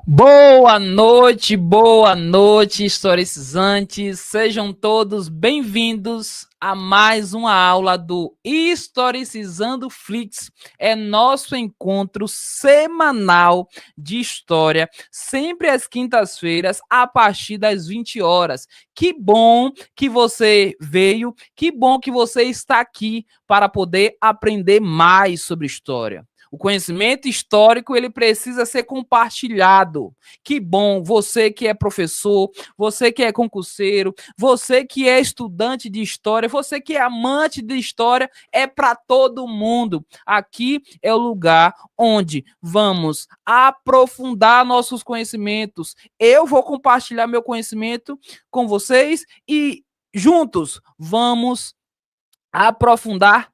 Boa noite, historicizantes. Sejam todos bem-vindos a mais uma aula do Historicizando Flix. É nosso encontro semanal de história, sempre às quintas-feiras, a partir das 20 horas. Que bom que você veio, que bom que você está aqui para poder aprender mais sobre história. O conhecimento histórico, ele precisa ser compartilhado. Que bom, você que é professor, você que é concurseiro, você que é estudante de história, você que é amante de história, é para todo mundo. Aqui é o lugar onde vamos aprofundar nossos conhecimentos. Eu vou compartilhar meu conhecimento com vocês e juntos vamos aprofundar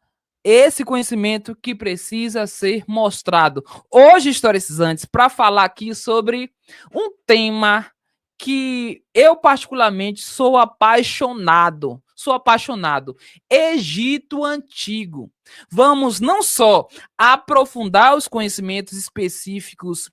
esse conhecimento que precisa ser mostrado. Hoje, historicizantes, para falar aqui sobre um tema que eu particularmente sou apaixonado. Sou apaixonado. Egito Antigo. Vamos não só aprofundar os conhecimentos específicos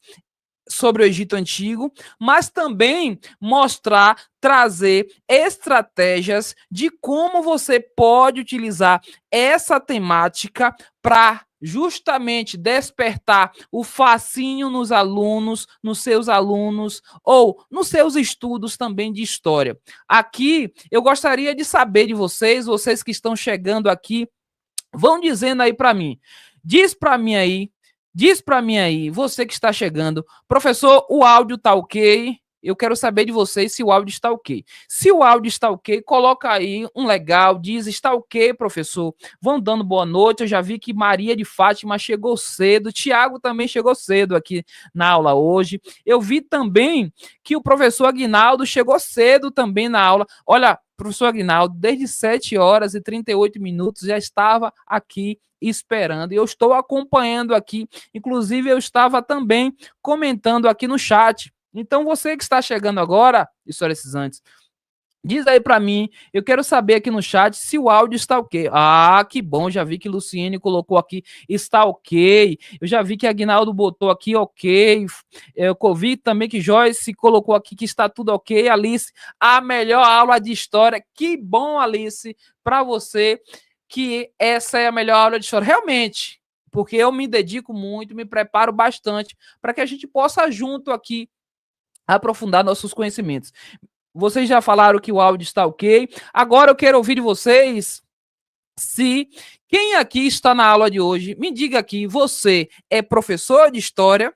sobre o Egito Antigo, mas também mostrar, trazer estratégias de como você pode utilizar essa temática para justamente despertar o fascínio nos alunos, nos seus alunos ou nos seus estudos também de história. Aqui eu gostaria de saber de vocês, vocês que estão chegando aqui, vão dizendo aí para mim. Diz para mim aí, diz para mim aí, você que está chegando, professor, o áudio tá ok? Eu quero saber de vocês se o áudio está ok. Se o áudio está ok, coloca aí um legal, diz está ok, professor. Vão dando boa noite. Eu já vi que Maria de Fátima chegou cedo, Tiago também chegou cedo aqui na aula hoje. Eu vi também que o professor Aguinaldo chegou cedo também na aula. Olha, professor Aguinaldo, desde 7 horas e 38 minutos já estava aqui esperando. E eu estou acompanhando aqui. Inclusive, eu estava também comentando aqui no chat. Então, você que está chegando agora, historicizantes, diz aí para mim, eu quero saber aqui no chat se o áudio está ok. Ah, que bom, já vi que Luciene colocou aqui, está ok. Eu já vi que Aguinaldo botou aqui ok. Eu vi também que Joyce colocou aqui que está tudo ok. Alice, a melhor aula de história. Que bom, Alice, para você que essa é a melhor aula de história. Realmente, porque eu me dedico muito, me preparo bastante para que a gente possa junto aqui aprofundar nossos conhecimentos. Vocês já falaram que o áudio está ok. Agora eu quero ouvir de vocês se quem aqui está na aula de hoje, me diga aqui, você é professor de história?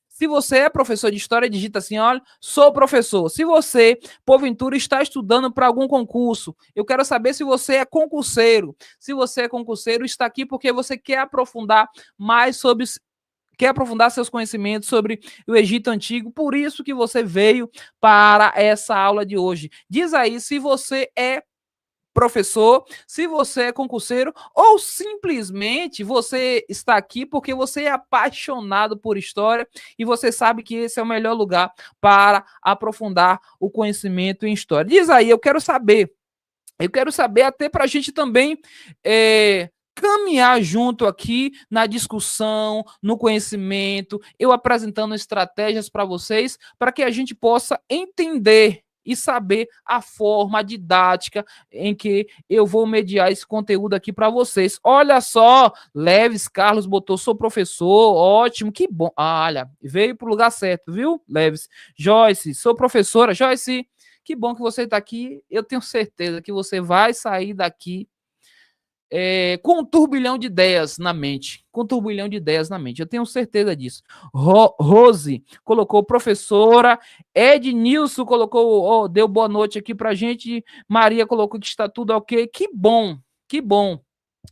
Se você é professor de história, digita assim, olha, sou professor. Se você, porventura, está estudando para algum concurso, eu quero saber se você é concurseiro. Se você é concurseiro, está aqui porque você quer aprofundar mais sobre quer aprofundar seus conhecimentos sobre o Egito Antigo, por isso que você veio para essa aula de hoje. Diz aí se você é professor, se você é concurseiro ou simplesmente você está aqui porque você é apaixonado por história e você sabe que esse é o melhor lugar para aprofundar o conhecimento em história. Diz aí, eu quero saber. Eu quero saber até para a gente também caminhar junto aqui na discussão, no conhecimento, eu apresentando estratégias para vocês, para que a gente possa entender e saber a forma didática em que eu vou mediar esse conteúdo aqui para vocês. Olha só, Leves Carlos botou, sou professor, ótimo, que bom. Ah, olha, veio para o lugar certo, viu, Leves? Joyce, sou professora. Joyce, que bom que você está aqui. Eu tenho certeza que você vai sair daqui com um turbilhão de ideias na mente. Com um turbilhão de ideias na mente. Eu tenho certeza disso. Rose colocou professora. Ednilson colocou, deu boa noite aqui pra gente. Maria colocou que está tudo ok. Que bom, que bom.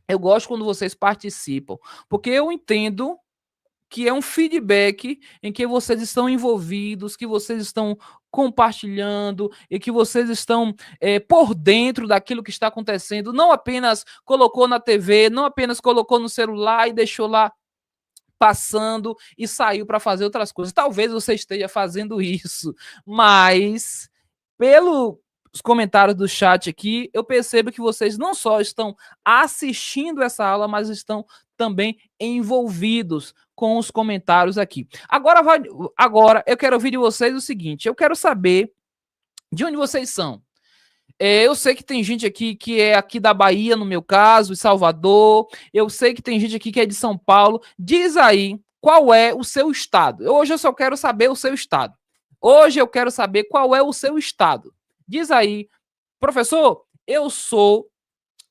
Eu gosto quando vocês participam, porque eu entendo que é um feedback em que vocês estão envolvidos, que vocês estão compartilhando e que vocês estão por dentro daquilo que está acontecendo. Não apenas colocou na TV, não apenas colocou no celular e deixou lá passando e saiu para fazer outras coisas. Talvez você esteja fazendo isso, mas pelo os comentários do chat aqui, eu percebo que vocês não só estão assistindo essa aula, mas estão também envolvidos com os comentários aqui. Agora eu quero ouvir de vocês o seguinte, eu quero saber de onde vocês são. Eu sei que tem gente aqui que é aqui da Bahia, no meu caso, de Salvador. Eu sei que tem gente aqui que é de São Paulo. Diz aí qual é o seu estado. Hoje eu só quero saber o seu estado. Hoje eu quero saber qual é o seu estado. Diz aí, professor, eu sou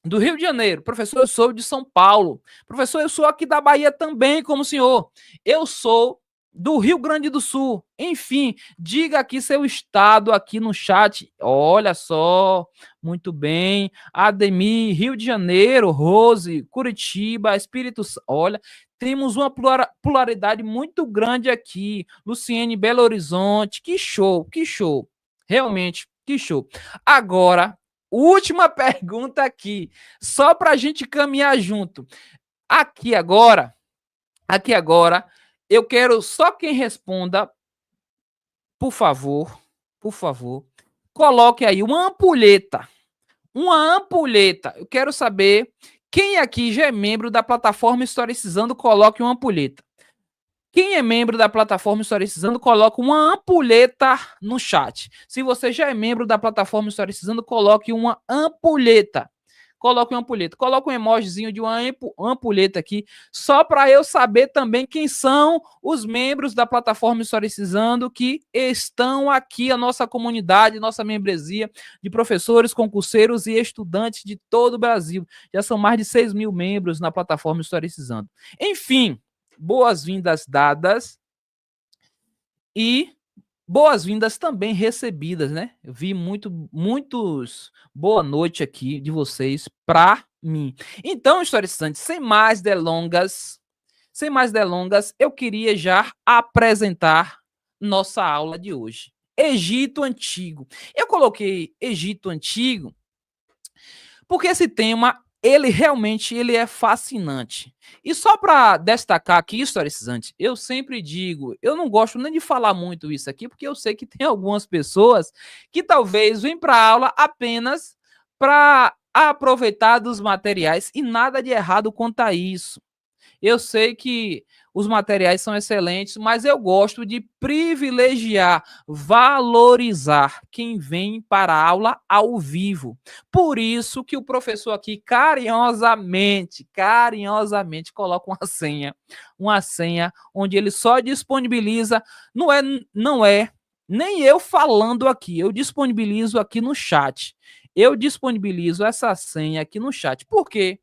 do Rio de Janeiro. Professor, eu sou de São Paulo. Professor, eu sou aqui da Bahia também, como o senhor. Eu sou do Rio Grande do Sul. Enfim, diga aqui seu estado aqui no chat. Olha só, muito bem. Ademir, Rio de Janeiro, Rose, Curitiba, Espírito Santo. Olha, temos uma pluralidade muito grande aqui. Luciene, Belo Horizonte. Que show, que show. Realmente, que show. Agora, última pergunta aqui, só para a gente caminhar junto. Aqui agora, eu quero só quem responda, por favor, coloque aí uma ampulheta. Eu quero saber quem aqui já é membro da plataforma Historicizando, coloque uma ampulheta. Quem é membro da plataforma Historicizando, coloque uma ampulheta no chat. Se você já é membro da plataforma Historicizando, coloque uma ampulheta. Coloque uma ampulheta. Coloque um emojizinho de uma ampulheta aqui, só para eu saber também quem são os membros da plataforma Historicizando que estão aqui, a nossa comunidade, nossa membresia de professores, concurseiros e estudantes de todo o Brasil. Já são mais de 6 mil membros na plataforma Historicizando. Enfim, boas-vindas dadas e boas-vindas também recebidas, né? Eu vi muitos boa noite aqui de vocês para mim. Então, historicisantes, sem mais delongas, eu queria já apresentar nossa aula de hoje. Egito Antigo. Eu coloquei Egito Antigo porque esse tema ele realmente é fascinante. E só para destacar aqui, historicizante, eu sempre digo, eu não gosto nem de falar muito isso aqui, porque eu sei que tem algumas pessoas que talvez vêm para a aula apenas para aproveitar dos materiais e nada de errado quanto a isso. Eu sei que os materiais são excelentes, mas eu gosto de privilegiar, valorizar quem vem para a aula ao vivo. Por isso que o professor aqui carinhosamente coloca uma senha onde ele só disponibiliza, não é nem eu falando aqui, eu disponibilizo aqui no chat. Eu disponibilizo essa senha aqui no chat. Por quê?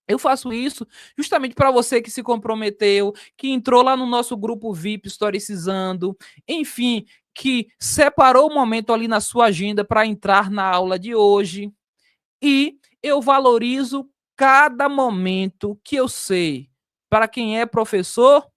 Eu faço isso justamente para você que se comprometeu, que entrou lá no nosso grupo VIP Historicizando, enfim, que separou o momento ali na sua agenda para entrar na aula de hoje. E eu valorizo cada momento que eu sei. Para quem é professor,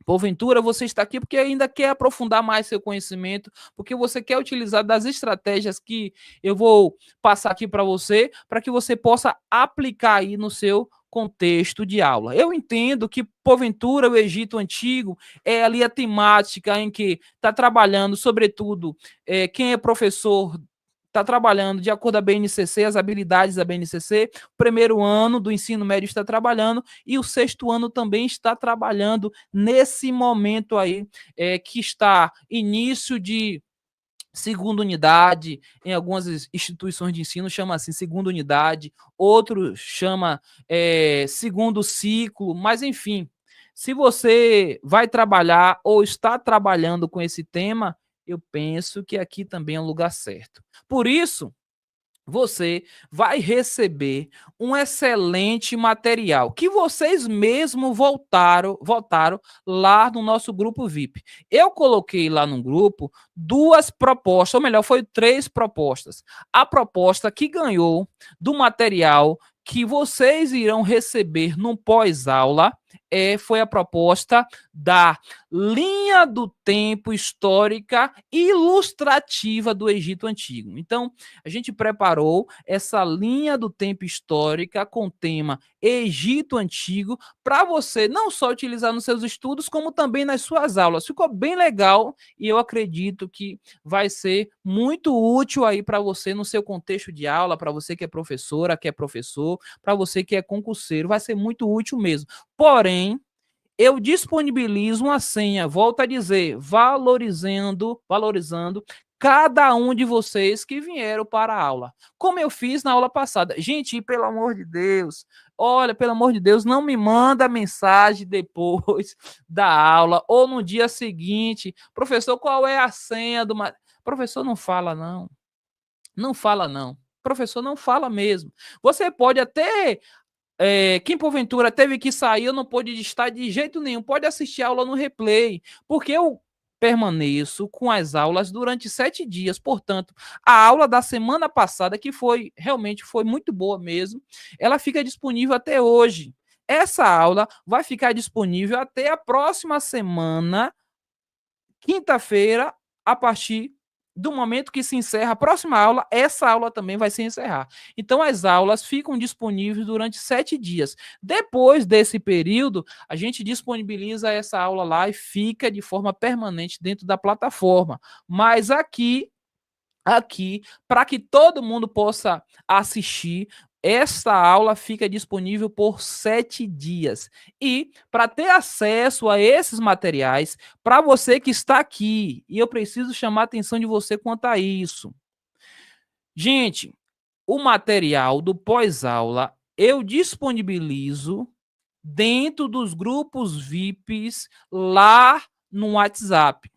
porventura você está aqui porque ainda quer aprofundar mais seu conhecimento, porque você quer utilizar das estratégias que eu vou passar aqui para você que você possa aplicar aí no seu contexto de aula. Eu entendo que, porventura, o Egito Antigo é ali a temática em que está trabalhando, sobretudo, quem é professor está trabalhando de acordo com a BNCC, as habilidades da BNCC, o primeiro ano do ensino médio está trabalhando e o sexto ano também está trabalhando nesse momento aí, que está início de segunda unidade, em algumas instituições de ensino chama assim segunda unidade, outro chama segundo ciclo, mas enfim, se você vai trabalhar ou está trabalhando com esse tema, eu penso que aqui também é um lugar certo. Por isso, você vai receber um excelente material que vocês mesmos votaram lá no nosso grupo VIP. Eu coloquei lá no grupo 2 propostas, ou melhor, foi 3 propostas. A proposta que ganhou do material que vocês irão receber no pós-aula foi a proposta da linha do tempo histórica ilustrativa do Egito Antigo. Então, a gente preparou essa linha do tempo histórica com o tema Egito Antigo para você não só utilizar nos seus estudos, como também nas suas aulas. Ficou bem legal e eu acredito que vai ser muito útil aí para você no seu contexto de aula, para você que é professora, que é professor, para você que é concurseiro, vai ser muito útil mesmo. Porém, eu disponibilizo uma senha, volto a dizer, valorizando cada um de vocês que vieram para a aula, como eu fiz na aula passada. Gente, pelo amor de Deus, olha, pelo amor de Deus, não me manda mensagem depois da aula ou no dia seguinte, professor, qual é a senha do... Professor, não fala não, não fala não. Professor, não fala mesmo. Você pode até quem porventura teve que sair, eu não pôde estar de jeito nenhum, pode assistir a aula no replay, porque eu permaneço com as aulas durante 7 dias. Portanto, a aula da semana passada, que realmente foi muito boa mesmo, ela fica disponível até hoje. Essa aula vai ficar disponível até a próxima semana, quinta-feira, a partir do momento que se encerra a próxima aula, essa aula também vai se encerrar. Então, as aulas ficam disponíveis durante 7 dias. Depois desse período, a gente disponibiliza essa aula lá e fica de forma permanente dentro da plataforma. Mas aqui, para que todo mundo possa assistir, esta aula fica disponível por 7 dias. E para ter acesso a esses materiais, para você que está aqui, e eu preciso chamar a atenção de você quanto a isso. Gente, o material do pós-aula eu disponibilizo dentro dos grupos VIPs lá no WhatsApp.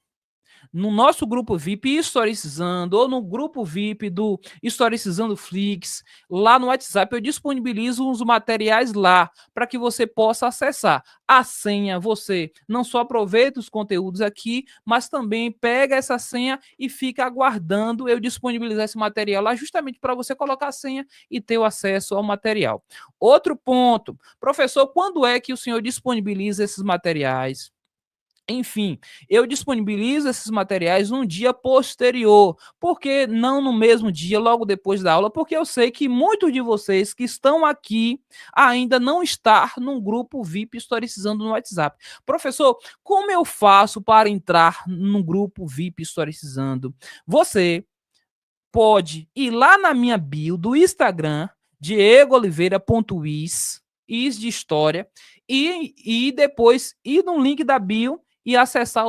No nosso grupo VIP Historicizando, ou no grupo VIP do Historicizando Flix, lá no WhatsApp, eu disponibilizo os materiais lá, para que você possa acessar. A senha, você não só aproveita os conteúdos aqui, mas também pega essa senha e fica aguardando eu disponibilizar esse material lá, justamente para você colocar a senha e ter o acesso ao material. Outro ponto, professor, quando é que o senhor disponibiliza esses materiais? Enfim, eu disponibilizo esses materiais num dia posterior. Por que não no mesmo dia, logo depois da aula? Porque eu sei que muitos de vocês que estão aqui ainda não estão num grupo VIP Historicizando no WhatsApp. Professor, como eu faço para entrar num grupo VIP Historicizando? Você pode ir lá na minha bio do Instagram, diegooliveira.is, is de história, e depois ir no link da bio e acessar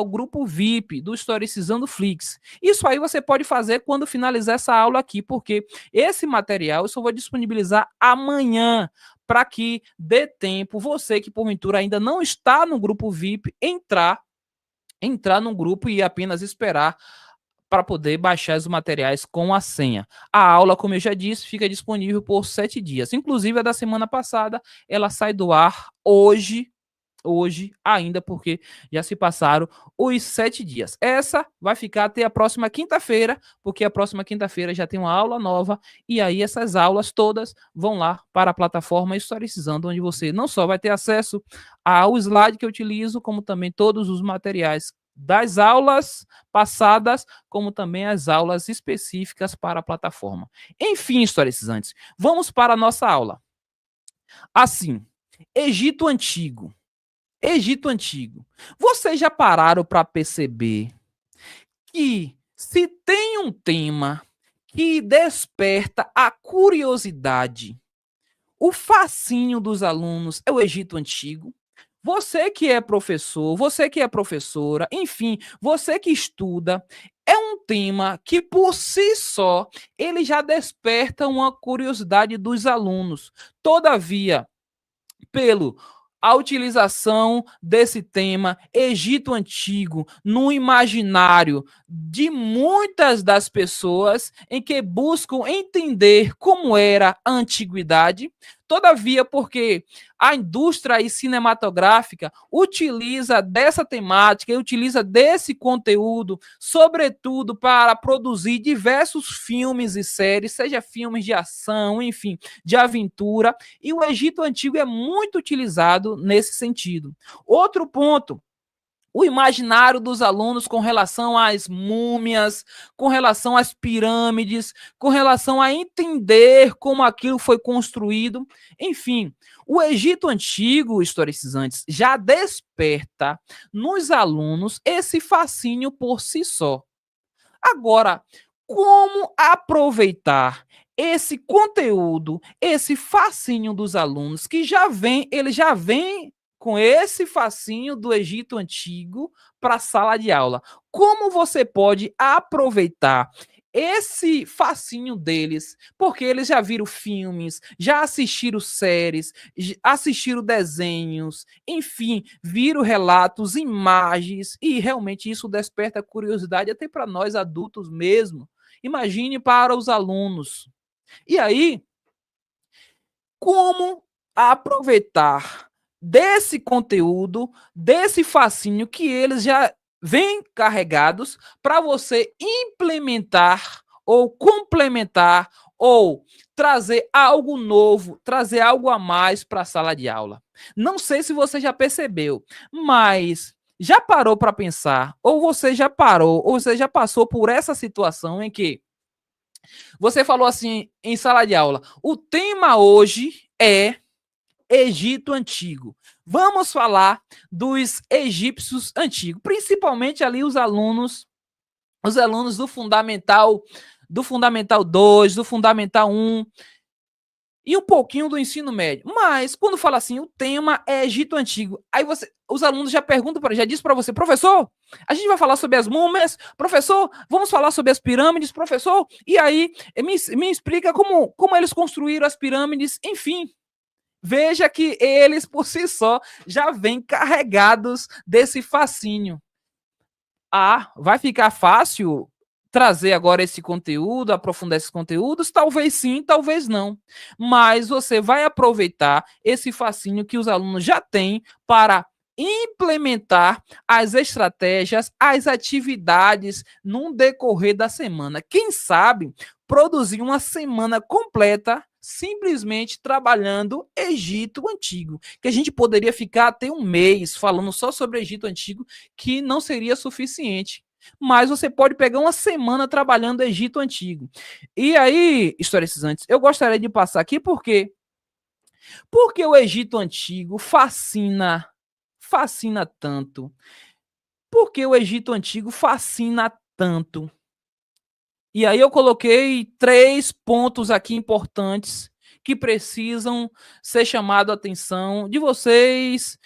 o grupo VIP do Historicizando Flix. Isso aí você pode fazer quando finalizar essa aula aqui, porque esse material eu só vou disponibilizar amanhã, para que dê tempo você que porventura ainda não está no grupo VIP entrar no grupo e apenas esperar para poder baixar os materiais com a senha. A aula, como eu já disse, fica disponível por 7 dias. Inclusive, a da semana passada, ela sai do ar hoje ainda, porque já se passaram os 7 dias. Essa vai ficar até a próxima quinta-feira, porque a próxima quinta-feira já tem uma aula nova, e aí essas aulas todas vão lá para a plataforma Historicizando, onde você não só vai ter acesso ao slide que eu utilizo, como também todos os materiais das aulas passadas, como também as aulas específicas para a plataforma. Enfim, historicizantes, vamos para a nossa aula. Assim, Egito Antigo. Egito Antigo. Vocês já pararam para perceber que se tem um tema que desperta a curiosidade, o fascínio dos alunos é o Egito Antigo? Você que é professor, você que é professora, enfim, você que estuda, é um tema que por si só ele já desperta uma curiosidade dos alunos. Todavia, pelo a utilização desse tema Egito Antigo no imaginário de muitas das pessoas em que buscam entender como era a antiguidade. Todavia, porque a indústria aí cinematográfica utiliza dessa temática e utiliza desse conteúdo, sobretudo para produzir diversos filmes e séries, seja filmes de ação, enfim, de aventura, e o Egito Antigo é muito utilizado nesse sentido. Outro ponto, o imaginário dos alunos com relação às múmias, com relação às pirâmides, com relação a entender como aquilo foi construído. Enfim, o Egito Antigo, historicizantes, já desperta nos alunos esse fascínio por si só. Agora, como aproveitar esse conteúdo, esse fascínio dos alunos que ele já vem com esse fascínio do Egito Antigo para a sala de aula? Como você pode aproveitar esse fascínio deles, porque eles já viram filmes, já assistiram séries, assistiram desenhos, enfim, viram relatos, imagens, e realmente isso desperta curiosidade até para nós adultos mesmo. Imagine para os alunos. E aí, como aproveitar desse conteúdo, desse fascínio que eles já vêm carregados para você implementar ou complementar ou trazer algo novo, trazer algo a mais para a sala de aula. Não sei se você já percebeu, mas já parou para pensar, ou você já parou, ou você já passou por essa situação em que você falou assim em sala de aula: o tema hoje é Egito Antigo. Vamos falar dos egípcios antigos, principalmente ali os alunos do Fundamental 2, do Fundamental 1 e um pouquinho do ensino médio. Mas quando fala assim, o tema é Egito Antigo, aí os alunos já perguntam, já diz para você: professor, a gente vai falar sobre as múmias, professor, vamos falar sobre as pirâmides, professor, e aí me explica como eles construíram as pirâmides, enfim. Veja que eles, por si só, já vêm carregados desse fascínio. Vai ficar fácil trazer agora esse conteúdo, aprofundar esses conteúdos? Talvez sim, talvez não. Mas você vai aproveitar esse fascínio que os alunos já têm para implementar as estratégias, as atividades num decorrer da semana. Quem sabe produzir uma semana completa simplesmente trabalhando Egito Antigo, que a gente poderia ficar até um mês falando só sobre Egito Antigo, que não seria suficiente. Mas você pode pegar uma semana trabalhando Egito Antigo. E aí, historicizantes, eu gostaria de passar aqui porque o Egito Antigo fascina tanto. Porque o Egito Antigo fascina tanto. E aí eu coloquei 3 pontos aqui importantes que precisam ser chamado a atenção de vocês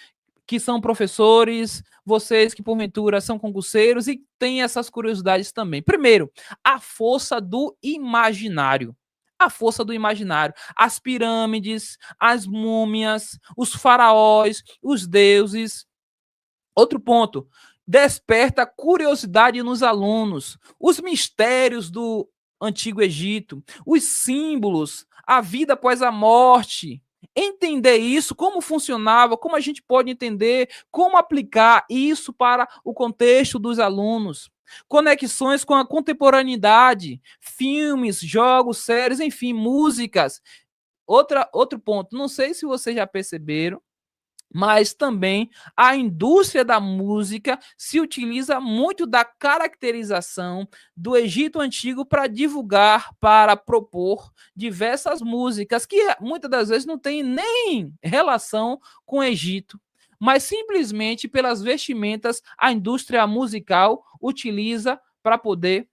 que são professores, vocês que porventura são concurseiros e têm essas curiosidades também. Primeiro, a força do imaginário. A força do imaginário. As pirâmides, as múmias, os faraós, os deuses. Outro ponto, desperta curiosidade nos alunos, os mistérios do Antigo Egito, os símbolos, a vida após a morte. Entender isso, como funcionava, como a gente pode entender, como aplicar isso para o contexto dos alunos. Conexões com a contemporaneidade, filmes, jogos, séries, enfim, músicas. Outro ponto, não sei se vocês já perceberam, mas também a indústria da música se utiliza muito da caracterização do Egito Antigo para divulgar, para propor diversas músicas que muitas das vezes não têm nem relação com o Egito, mas simplesmente pelas vestimentas a indústria musical utiliza para poder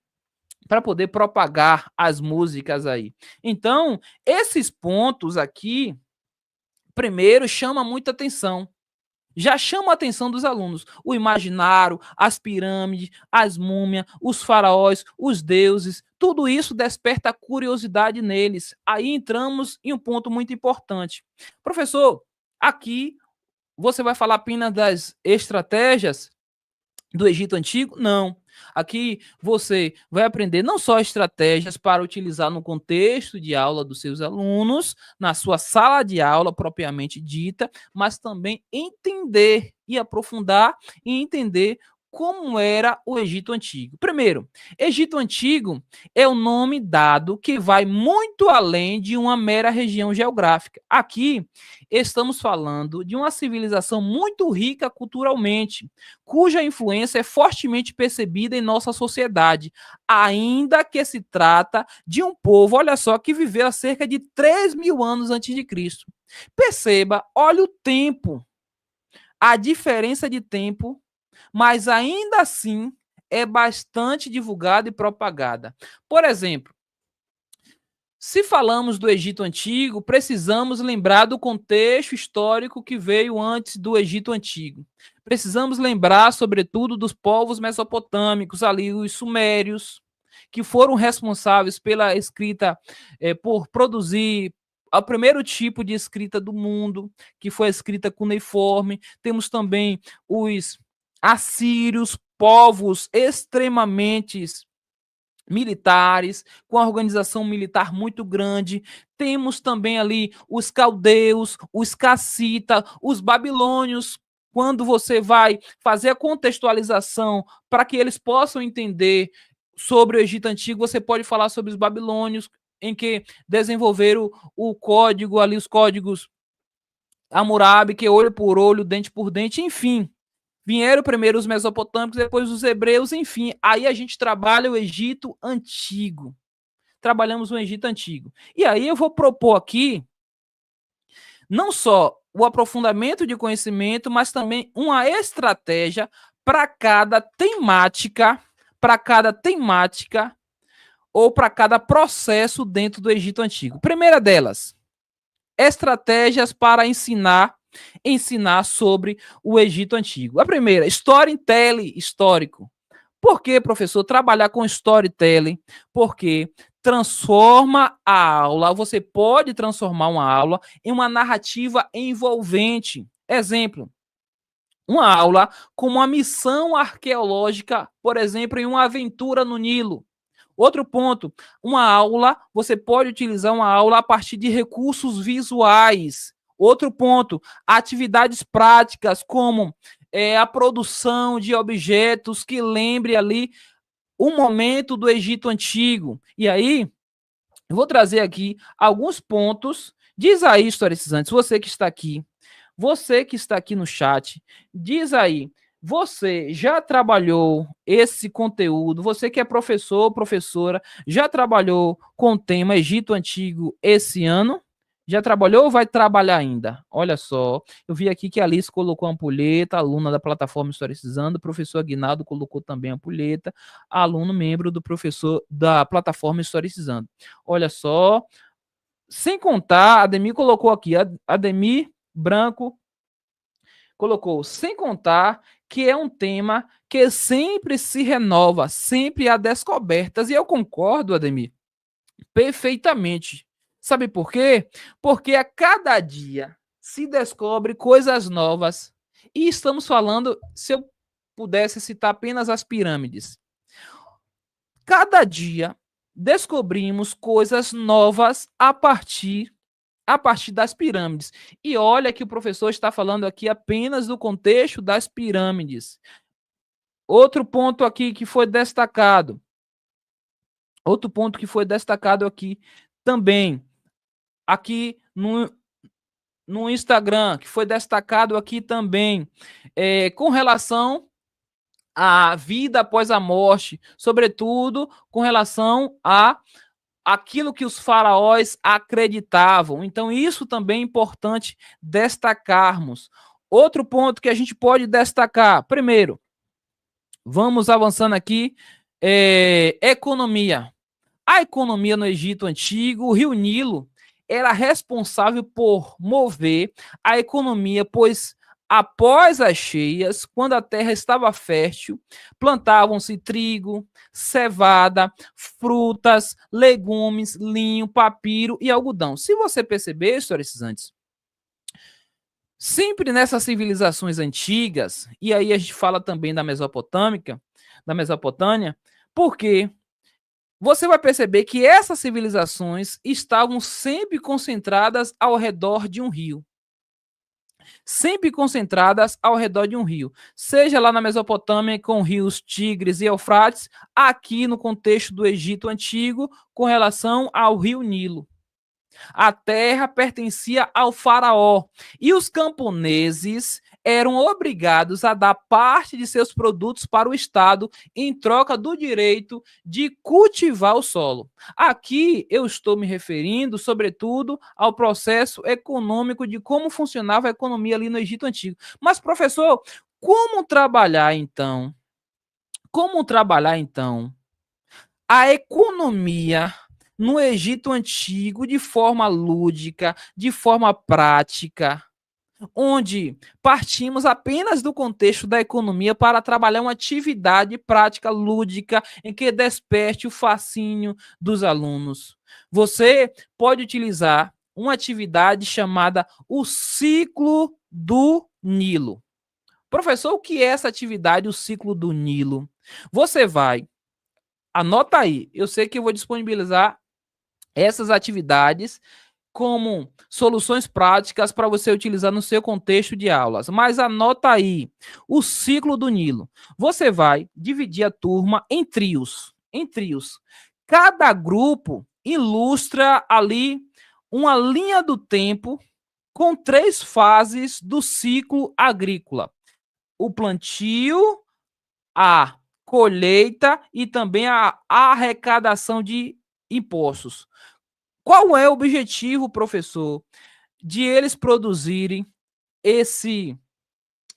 propagar as músicas aí. Então, esses pontos aqui primeiro chama muita atenção. Já chama a atenção dos alunos. O imaginário, as pirâmides, as múmias, os faraós, os deuses, tudo isso desperta curiosidade neles. Aí entramos em um ponto muito importante. Professor, aqui você vai falar apenas das estratégias do Egito Antigo? Não. Aqui você vai aprender não só estratégias para utilizar no contexto de aula dos seus alunos, na sua sala de aula propriamente dita, mas também entender e aprofundar e entender como era o Egito Antigo. Primeiro, Egito Antigo é o nome dado que vai muito além de uma mera região geográfica. Aqui estamos falando de uma civilização muito rica culturalmente, cuja influência é fortemente percebida em nossa sociedade, ainda que se trata de um povo, olha só, que viveu há cerca de 3.000 anos antes de Cristo. Perceba, olha o tempo, a diferença de tempo, mas ainda assim é bastante divulgada e propagada. Por exemplo, se falamos do Egito Antigo, precisamos lembrar do contexto histórico que veio antes do Egito Antigo. Precisamos lembrar, sobretudo, dos povos mesopotâmicos, ali os sumérios, que foram responsáveis pela escrita, por produzir o primeiro tipo de escrita do mundo, que foi a escrita cuneiforme. Temos também os assírios, povos extremamente militares, com a organização militar muito grande. Temos também ali os caldeus, os cassita, os babilônios. Quando você vai fazer a contextualização para que eles possam entender sobre o Egito Antigo, você pode falar sobre os babilônios, em que desenvolveram o código ali, os códigos Hammurabi, que é olho por olho, dente por dente, enfim. Vieram primeiro os mesopotâmicos, depois os hebreus, enfim. Aí a gente trabalha o Egito Antigo. Trabalhamos o Egito Antigo. E aí eu vou propor aqui não só o aprofundamento de conhecimento, mas também uma estratégia para cada temática, ou para cada processo dentro do Egito Antigo. Primeira delas, estratégias para ensinar sobre o Egito Antigo. A primeira, storytelling histórico. Por que, professor, trabalhar com storytelling? Porque transforma a aula, você pode transformar uma aula em uma narrativa envolvente. Exemplo, uma aula com uma missão arqueológica, por exemplo, em uma aventura no Nilo. Outro ponto, uma aula, você pode utilizar uma aula a partir de recursos visuais. Outro ponto, atividades práticas, como a produção de objetos que lembre ali o momento do Egito Antigo. E aí, eu vou trazer aqui alguns pontos. Diz aí, historicistas, você que está aqui, no chat, diz aí, você já trabalhou esse conteúdo? Você que é professor ou professora, já trabalhou com o tema Egito Antigo esse ano? Já trabalhou ou vai trabalhar ainda? Olha só, eu vi aqui que a Alice colocou a ampulheta, aluna da plataforma Historicizando, o professor Aguinaldo colocou também a ampulheta, aluno membro do professor da plataforma Historicizando. Olha só, sem contar, a Ademir colocou aqui, Ademir Branco colocou, sem contar que é um tema que sempre se renova, sempre há descobertas, e eu concordo, Ademir, perfeitamente. Sabe por quê? Porque a cada dia se descobre coisas novas, e estamos falando, se eu pudesse citar apenas as pirâmides, cada dia descobrimos coisas novas a partir das pirâmides. E olha que o professor está falando aqui apenas do contexto das pirâmides. Outro ponto aqui que foi destacado. Aqui também. Aqui no Instagram, que foi destacado aqui também. Com relação à vida após a morte. Sobretudo com relação a aquilo que os faraós acreditavam. Então, isso também é importante destacarmos. Outro ponto que a gente pode destacar, primeiro, vamos avançando aqui, economia. A economia no Egito Antigo, o Rio Nilo, era responsável por mover a economia, pois após as cheias, quando a terra estava fértil, plantavam-se trigo, cevada, frutas, legumes, linho, papiro e algodão. Se você perceber, historicistas, Sempre nessas civilizações antigas, e aí a gente fala também da Mesopotâmia, porque você vai perceber que essas civilizações estavam sempre concentradas ao redor de um rio. Sempre concentradas ao redor de um rio. Seja lá na Mesopotâmia com rios Tigres e Eufrates, aqui no contexto do Egito Antigo, com relação ao rio Nilo. A terra pertencia ao faraó e os camponeses eram obrigados a dar parte de seus produtos para o Estado em troca do direito de cultivar o solo. Aqui eu estou me referindo, sobretudo, ao processo econômico de como funcionava a economia ali no Egito Antigo. Mas, professor, como trabalhar então? Como trabalhar então a economia no Egito Antigo de forma lúdica, de forma prática, onde partimos apenas do contexto da economia para trabalhar uma atividade prática lúdica em que desperte o fascínio dos alunos. Você pode utilizar uma atividade chamada o ciclo do Nilo. Professor, o que é essa atividade, o ciclo do Nilo? Você vai, anota aí, eu sei que eu vou disponibilizar essas atividades como soluções práticas para você utilizar no seu contexto de aulas. Mas anota aí o ciclo do Nilo. Você vai dividir a turma em trios. Em trios. Cada grupo ilustra ali uma linha do tempo com 3 fases do ciclo agrícola: o plantio, a colheita e também a arrecadação de impostos. Qual é o objetivo, professor, de eles produzirem esse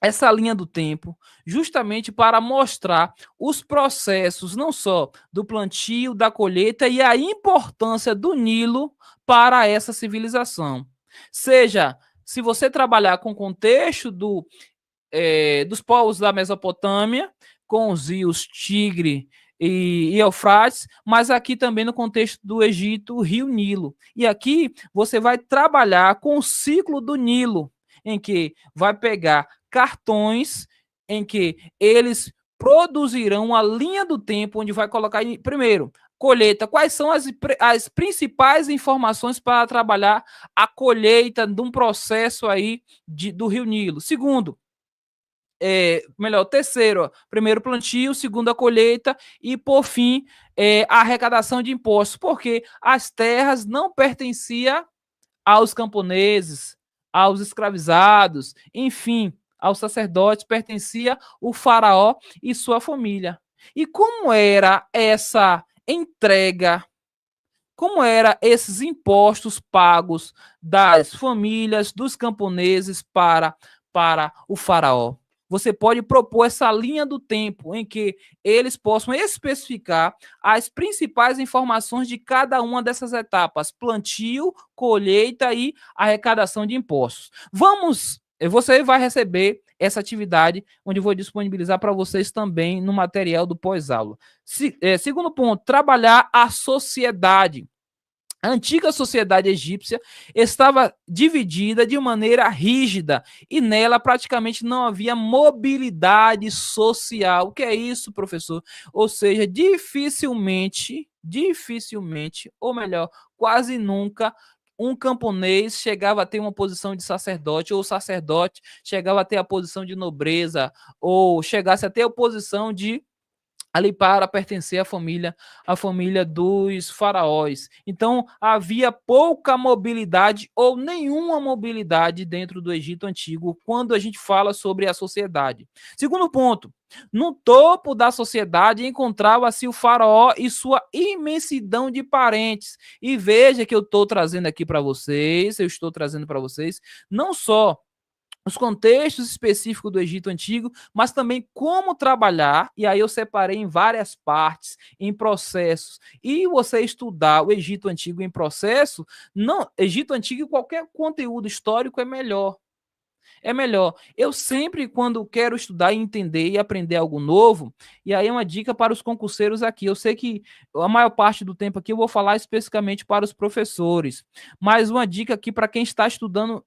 essa linha do tempo, justamente para mostrar os processos não só do plantio, da colheita e a importância do Nilo para essa civilização. Seja, se você trabalhar com o contexto dos povos da Mesopotâmia, com os rios Tigre e Eufrates, mas aqui também no contexto do Egito, o rio Nilo. E aqui você vai trabalhar com o ciclo do Nilo, em que vai pegar cartões em que eles produzirão uma linha do tempo onde vai colocar primeiro colheita. Quais são as principais informações para trabalhar a colheita de um processo aí do rio Nilo? Segundo, terceiro, primeiro plantio, segunda colheita e, por fim, a arrecadação de impostos, porque as terras não pertenciam aos camponeses, aos escravizados, enfim, aos sacerdotes, pertencia o faraó e sua família. E como era essa entrega? Como eram esses impostos pagos das famílias, dos camponeses para o faraó? Você pode propor essa linha do tempo em que eles possam especificar as principais informações de cada uma dessas etapas: plantio, colheita e arrecadação de impostos. Você vai receber essa atividade, onde eu vou disponibilizar para vocês também no material do pós-aula. Segundo ponto, trabalhar a sociedade. A antiga sociedade egípcia estava dividida de maneira rígida e nela praticamente não havia mobilidade social. O que é isso, professor? Ou seja, dificilmente, ou melhor, quase nunca, um camponês chegava a ter uma posição de sacerdote, ou o sacerdote chegava a ter a posição de nobreza, ou chegasse a ter a posição de ali para pertencer à família dos faraós. Então, havia pouca mobilidade ou nenhuma mobilidade dentro do Egito Antigo quando a gente fala sobre a sociedade. Segundo ponto, no topo da sociedade encontrava-se o faraó e sua imensidão de parentes. E veja que eu estou trazendo aqui para vocês, não só os contextos específicos do Egito Antigo, mas também como trabalhar, e aí eu separei em várias partes, em processos. E você estudar o Egito Antigo em processo, não, Egito Antigo e qualquer conteúdo histórico é melhor. É melhor. Eu sempre, quando quero estudar e entender e aprender algo novo, e aí é uma dica para os concurseiros aqui. Eu sei que a maior parte do tempo aqui eu vou falar especificamente para os professores, mas uma dica aqui para quem está estudando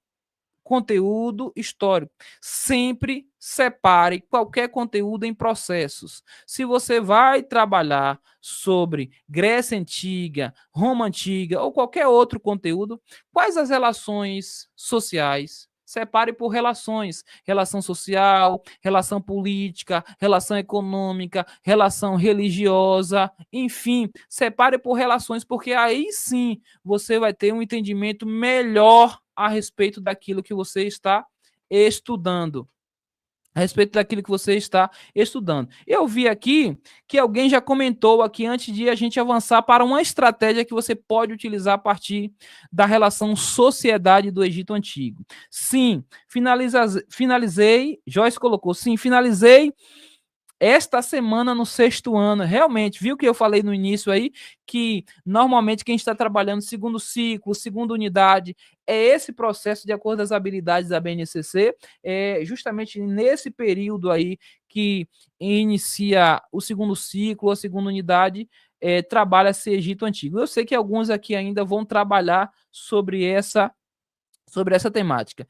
conteúdo histórico. Sempre separe qualquer conteúdo em processos. Se você vai trabalhar sobre Grécia Antiga, Roma Antiga ou qualquer outro conteúdo, quais as relações sociais? Separe por relações: relação social, relação política, relação econômica, relação religiosa, enfim, separe por relações, porque aí sim você vai ter um entendimento melhor a respeito daquilo que você está estudando. A respeito daquilo que você está estudando. Eu vi aqui que alguém já comentou aqui antes de a gente avançar para uma estratégia que você pode utilizar a partir da relação sociedade do Egito Antigo. Sim, finalizei, Joyce colocou, sim, finalizei esta semana no sexto ano. Realmente, viu que eu falei no início aí, que normalmente quem está trabalhando segundo ciclo, segunda unidade, é esse processo de acordo com as habilidades da BNCC, é justamente nesse período aí que inicia o segundo ciclo, a segunda unidade, trabalha-se Egito Antigo. Eu sei que alguns aqui ainda vão trabalhar sobre essa temática.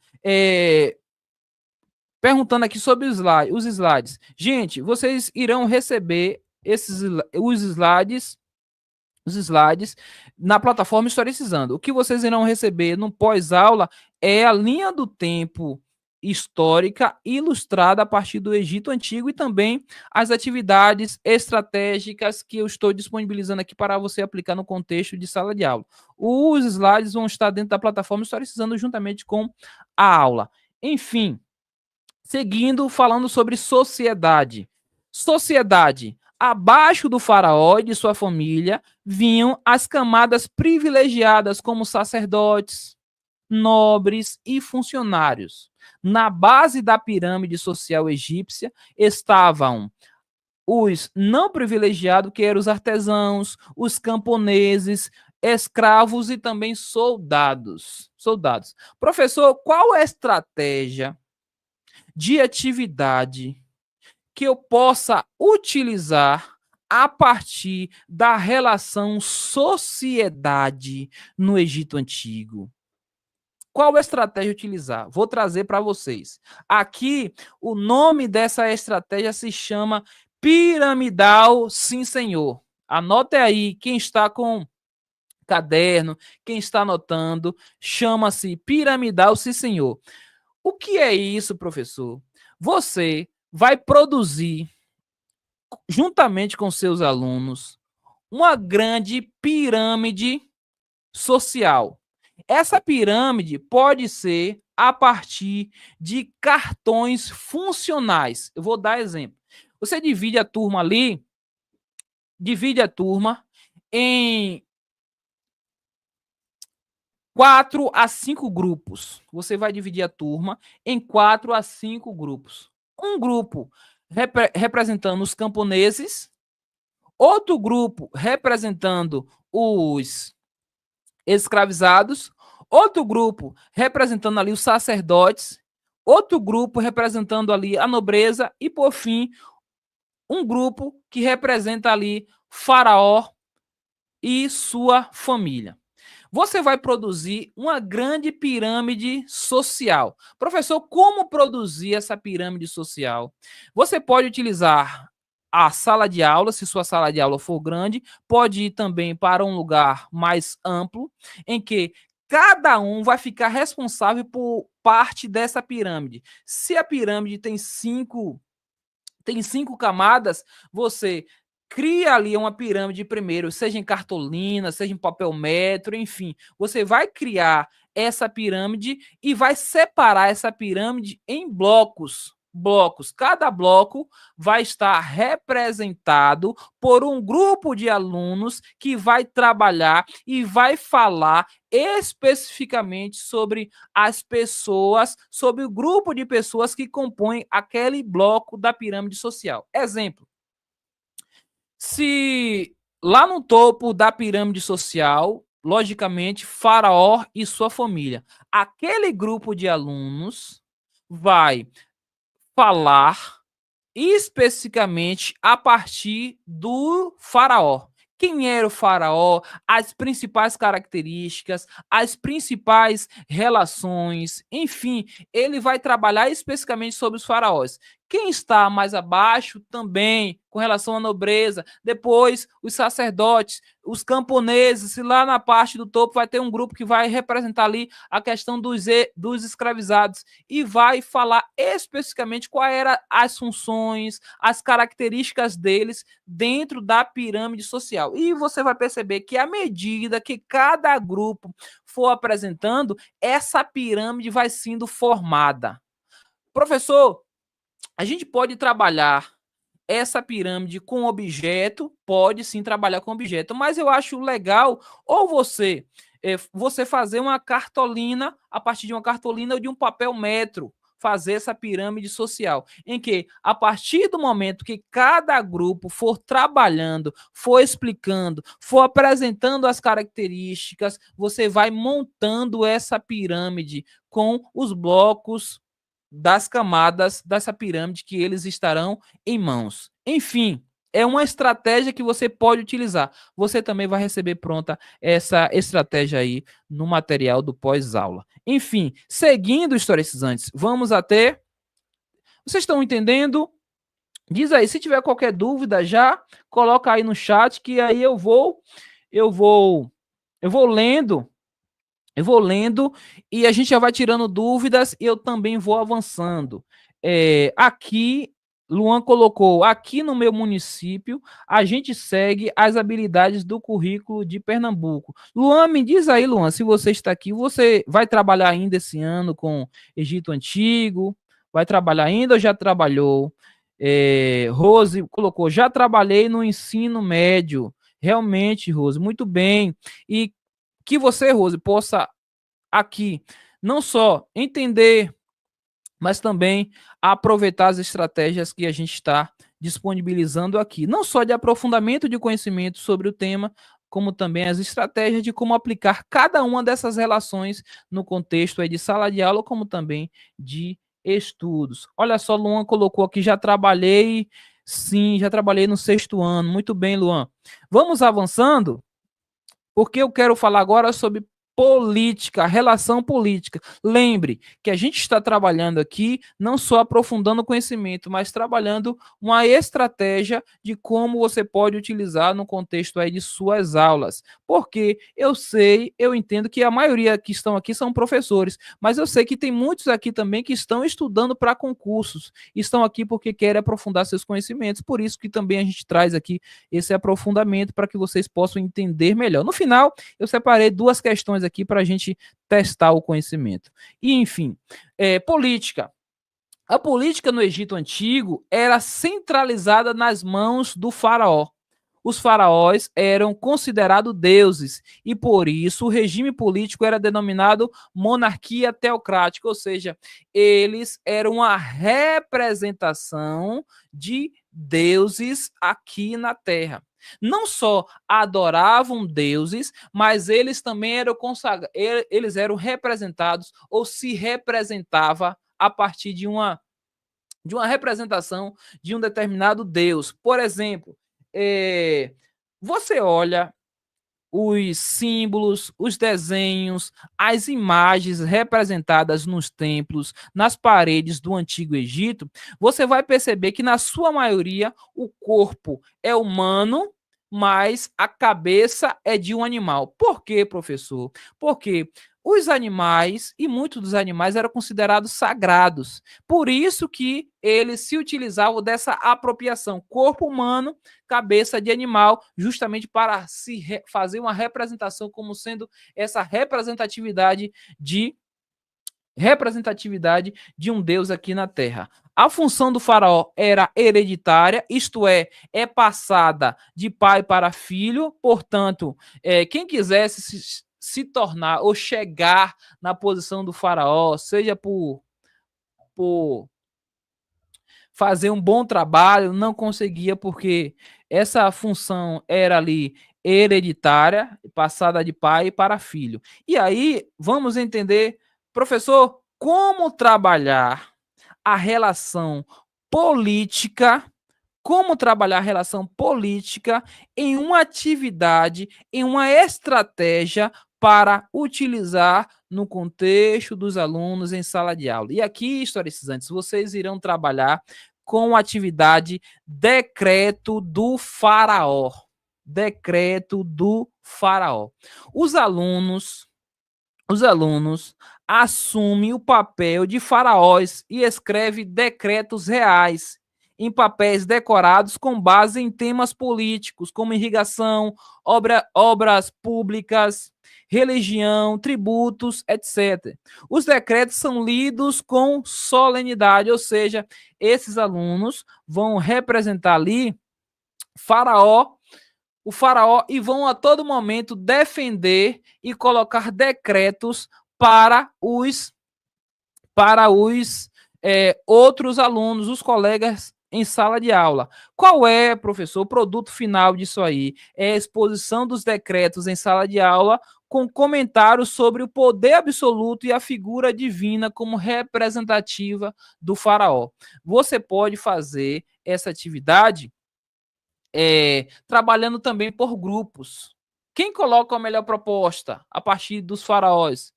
Perguntando aqui sobre os slides. Gente, vocês irão receber os slides na plataforma Historicizando. O que vocês irão receber no pós-aula é a linha do tempo histórica ilustrada a partir do Egito Antigo e também as atividades estratégicas que eu estou disponibilizando aqui para você aplicar no contexto de sala de aula. Os slides vão estar dentro da plataforma Historicizando juntamente com a aula. Enfim, seguindo, falando sobre sociedade. Sociedade. Abaixo do faraó e de sua família vinham as camadas privilegiadas, como sacerdotes, nobres e funcionários. Na base da pirâmide social egípcia estavam os não privilegiados, que eram os artesãos, os camponeses, escravos e também soldados. Soldados. Professor, qual é a estratégia de atividade que eu possa utilizar a partir da relação sociedade no Egito Antigo? Qual estratégia utilizar? Vou trazer para vocês. Aqui, o nome dessa estratégia se chama piramidal, sim, senhor. Anote aí, quem está com caderno, quem está anotando, chama-se piramidal, sim, senhor. O que é isso, professor? Você vai produzir, juntamente com seus alunos, uma grande pirâmide social. Essa pirâmide pode ser a partir de cartões funcionais. Eu vou dar exemplo. Você divide a turma em 4 a 5 grupos. Você vai dividir a turma em 4 a 5 grupos. Um grupo representando os camponeses, outro grupo representando os escravizados, outro grupo representando ali os sacerdotes, outro grupo representando ali a nobreza e, por fim, um grupo que representa ali Faraó e sua família. Você vai produzir uma grande pirâmide social. Professor, como produzir essa pirâmide social? Você pode utilizar a sala de aula, se sua sala de aula for grande, pode ir também para um lugar mais amplo, em que cada um vai ficar responsável por parte dessa pirâmide. Se a pirâmide tem cinco camadas, você cria ali uma pirâmide primeiro, seja em cartolina, seja em papel metro, enfim. Você vai criar essa pirâmide e vai separar essa pirâmide em blocos. Blocos. Cada bloco vai estar representado por um grupo de alunos que vai trabalhar e vai falar especificamente sobre as pessoas, sobre o grupo de pessoas que compõem aquele bloco da pirâmide social. Exemplo: se lá no topo da pirâmide social, logicamente, Faraó e sua família, aquele grupo de alunos vai falar especificamente a partir do Faraó. quem era o faraó, as principais características, as principais relações, enfim, ele vai trabalhar especificamente sobre os faraós. Quem está mais abaixo também, com relação à nobreza, depois os sacerdotes, os camponeses, e lá na parte do topo vai ter um grupo que vai representar ali a questão dos escravizados e vai falar especificamente quais eram as funções, as características deles dentro da pirâmide social. E você vai perceber que à medida que cada grupo for apresentando, essa pirâmide vai sendo formada. Professor, a gente pode trabalhar essa pirâmide com objeto, pode sim trabalhar com objeto, mas eu acho legal ou você fazer uma cartolina, a partir de uma cartolina ou de um papel metro, fazer essa pirâmide social, em que a partir do momento que cada grupo for trabalhando, for explicando, for apresentando as características, você vai montando essa pirâmide com os blocos das camadas dessa pirâmide que eles estarão em mãos. Enfim, é uma estratégia que você pode utilizar. Você também vai receber pronta essa estratégia aí no material do pós-aula. Enfim, seguindo historicizantes, vamos até. Vocês estão entendendo? Diz aí, se tiver qualquer dúvida já, coloca aí no chat que aí eu vou lendo. Eu vou lendo e a gente já vai tirando dúvidas e eu também vou avançando. Aqui, Luan colocou, aqui no meu município, a gente segue as habilidades do currículo de Pernambuco. Luan, me diz aí, Luan, se você está aqui, você vai trabalhar ainda esse ano com Egito Antigo? Vai trabalhar ainda ou já trabalhou? Rose colocou, já trabalhei no ensino médio. Realmente, Rose, muito bem. E que você, Rose, possa aqui não só entender, mas também aproveitar as estratégias que a gente está disponibilizando aqui, não só de aprofundamento de conhecimento sobre o tema, como também as estratégias de como aplicar cada uma dessas relações no contexto aí de sala de aula, como também de estudos. Olha só, Luan colocou aqui, já trabalhei, sim, já trabalhei no 6º ano. Muito bem, Luan. Vamos avançando, porque eu quero falar agora sobre política, relação política. Lembre que a gente está trabalhando aqui não só aprofundando o conhecimento, mas trabalhando uma estratégia de como você pode utilizar no contexto aí de suas aulas. Porque eu entendo que a maioria que estão aqui são professores, mas eu sei que tem muitos aqui também que estão estudando para concursos, estão aqui porque querem aprofundar seus conhecimentos, por isso que também a gente traz aqui esse aprofundamento para que vocês possam entender melhor. No final, eu separei 2 questões aqui para a gente testar o conhecimento. E, enfim, política. A política no Egito Antigo era centralizada nas mãos do faraó. Os faraós eram considerados deuses e, por isso, o regime político era denominado monarquia teocrática, ou seja, eles eram uma representação de deuses aqui na Terra. Não só adoravam deuses, mas eles também eles eram representados ou se representava a partir de uma representação de um determinado deus. Por exemplo, você olha os símbolos, os desenhos, as imagens representadas nos templos, nas paredes do Antigo Egito, você vai perceber que, na sua maioria, o corpo é humano, mas a cabeça é de um animal. Por quê, professor? Porque os animais, e muitos dos animais, eram considerados sagrados. Por isso que eles se utilizavam dessa apropriação. Corpo humano, cabeça de animal, justamente para fazer uma representação como sendo essa representatividade de um deus aqui na Terra. A função do faraó era hereditária, isto é passada de pai para filho, portanto, quem quisesse se tornar ou chegar na posição do faraó, seja por fazer um bom trabalho, não conseguia, porque essa função era ali hereditária, passada de pai para filho. E aí, vamos entender, professor, como trabalhar a relação política como trabalhar a relação política em uma atividade, em uma estratégia para utilizar no contexto dos alunos em sala de aula. E aqui, historicizantes, vocês irão trabalhar com a atividade Decreto do Faraó. Decreto do Faraó. Os alunos assumem o papel de faraós e escrevem decretos reais em papéis decorados com base em temas políticos, como irrigação, obras públicas, religião, tributos, etc. Os decretos são lidos com solenidade, ou seja, esses alunos vão representar ali faraó, o faraó, e vão a todo momento defender e colocar decretos para os outros alunos, os colegas em sala de aula. Qual é, professor, o produto final disso aí? É a exposição dos decretos em sala de aula com comentários sobre o poder absoluto e a figura divina como representativa do faraó. Você pode fazer essa atividade trabalhando também por grupos. Quem coloca a melhor proposta a partir dos faraós?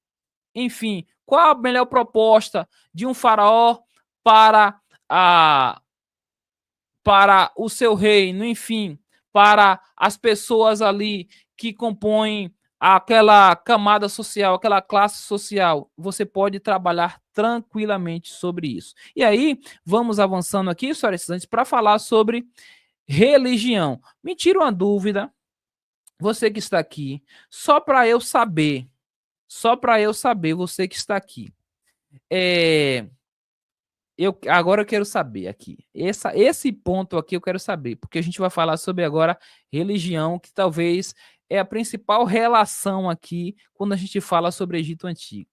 Enfim, qual a melhor proposta de um faraó para para o seu reino? Enfim, para as pessoas ali que compõem aquela camada social, aquela classe social. Você pode trabalhar tranquilamente sobre isso. E aí, vamos avançando aqui, senhores estudantes, para falar sobre religião. Me tira uma dúvida, você que está aqui, só para eu saber, você que está aqui. Agora eu quero saber aqui. Esse ponto aqui eu quero saber, porque a gente vai falar sobre agora religião, que talvez é a principal relação aqui quando a gente fala sobre Egito Antigo.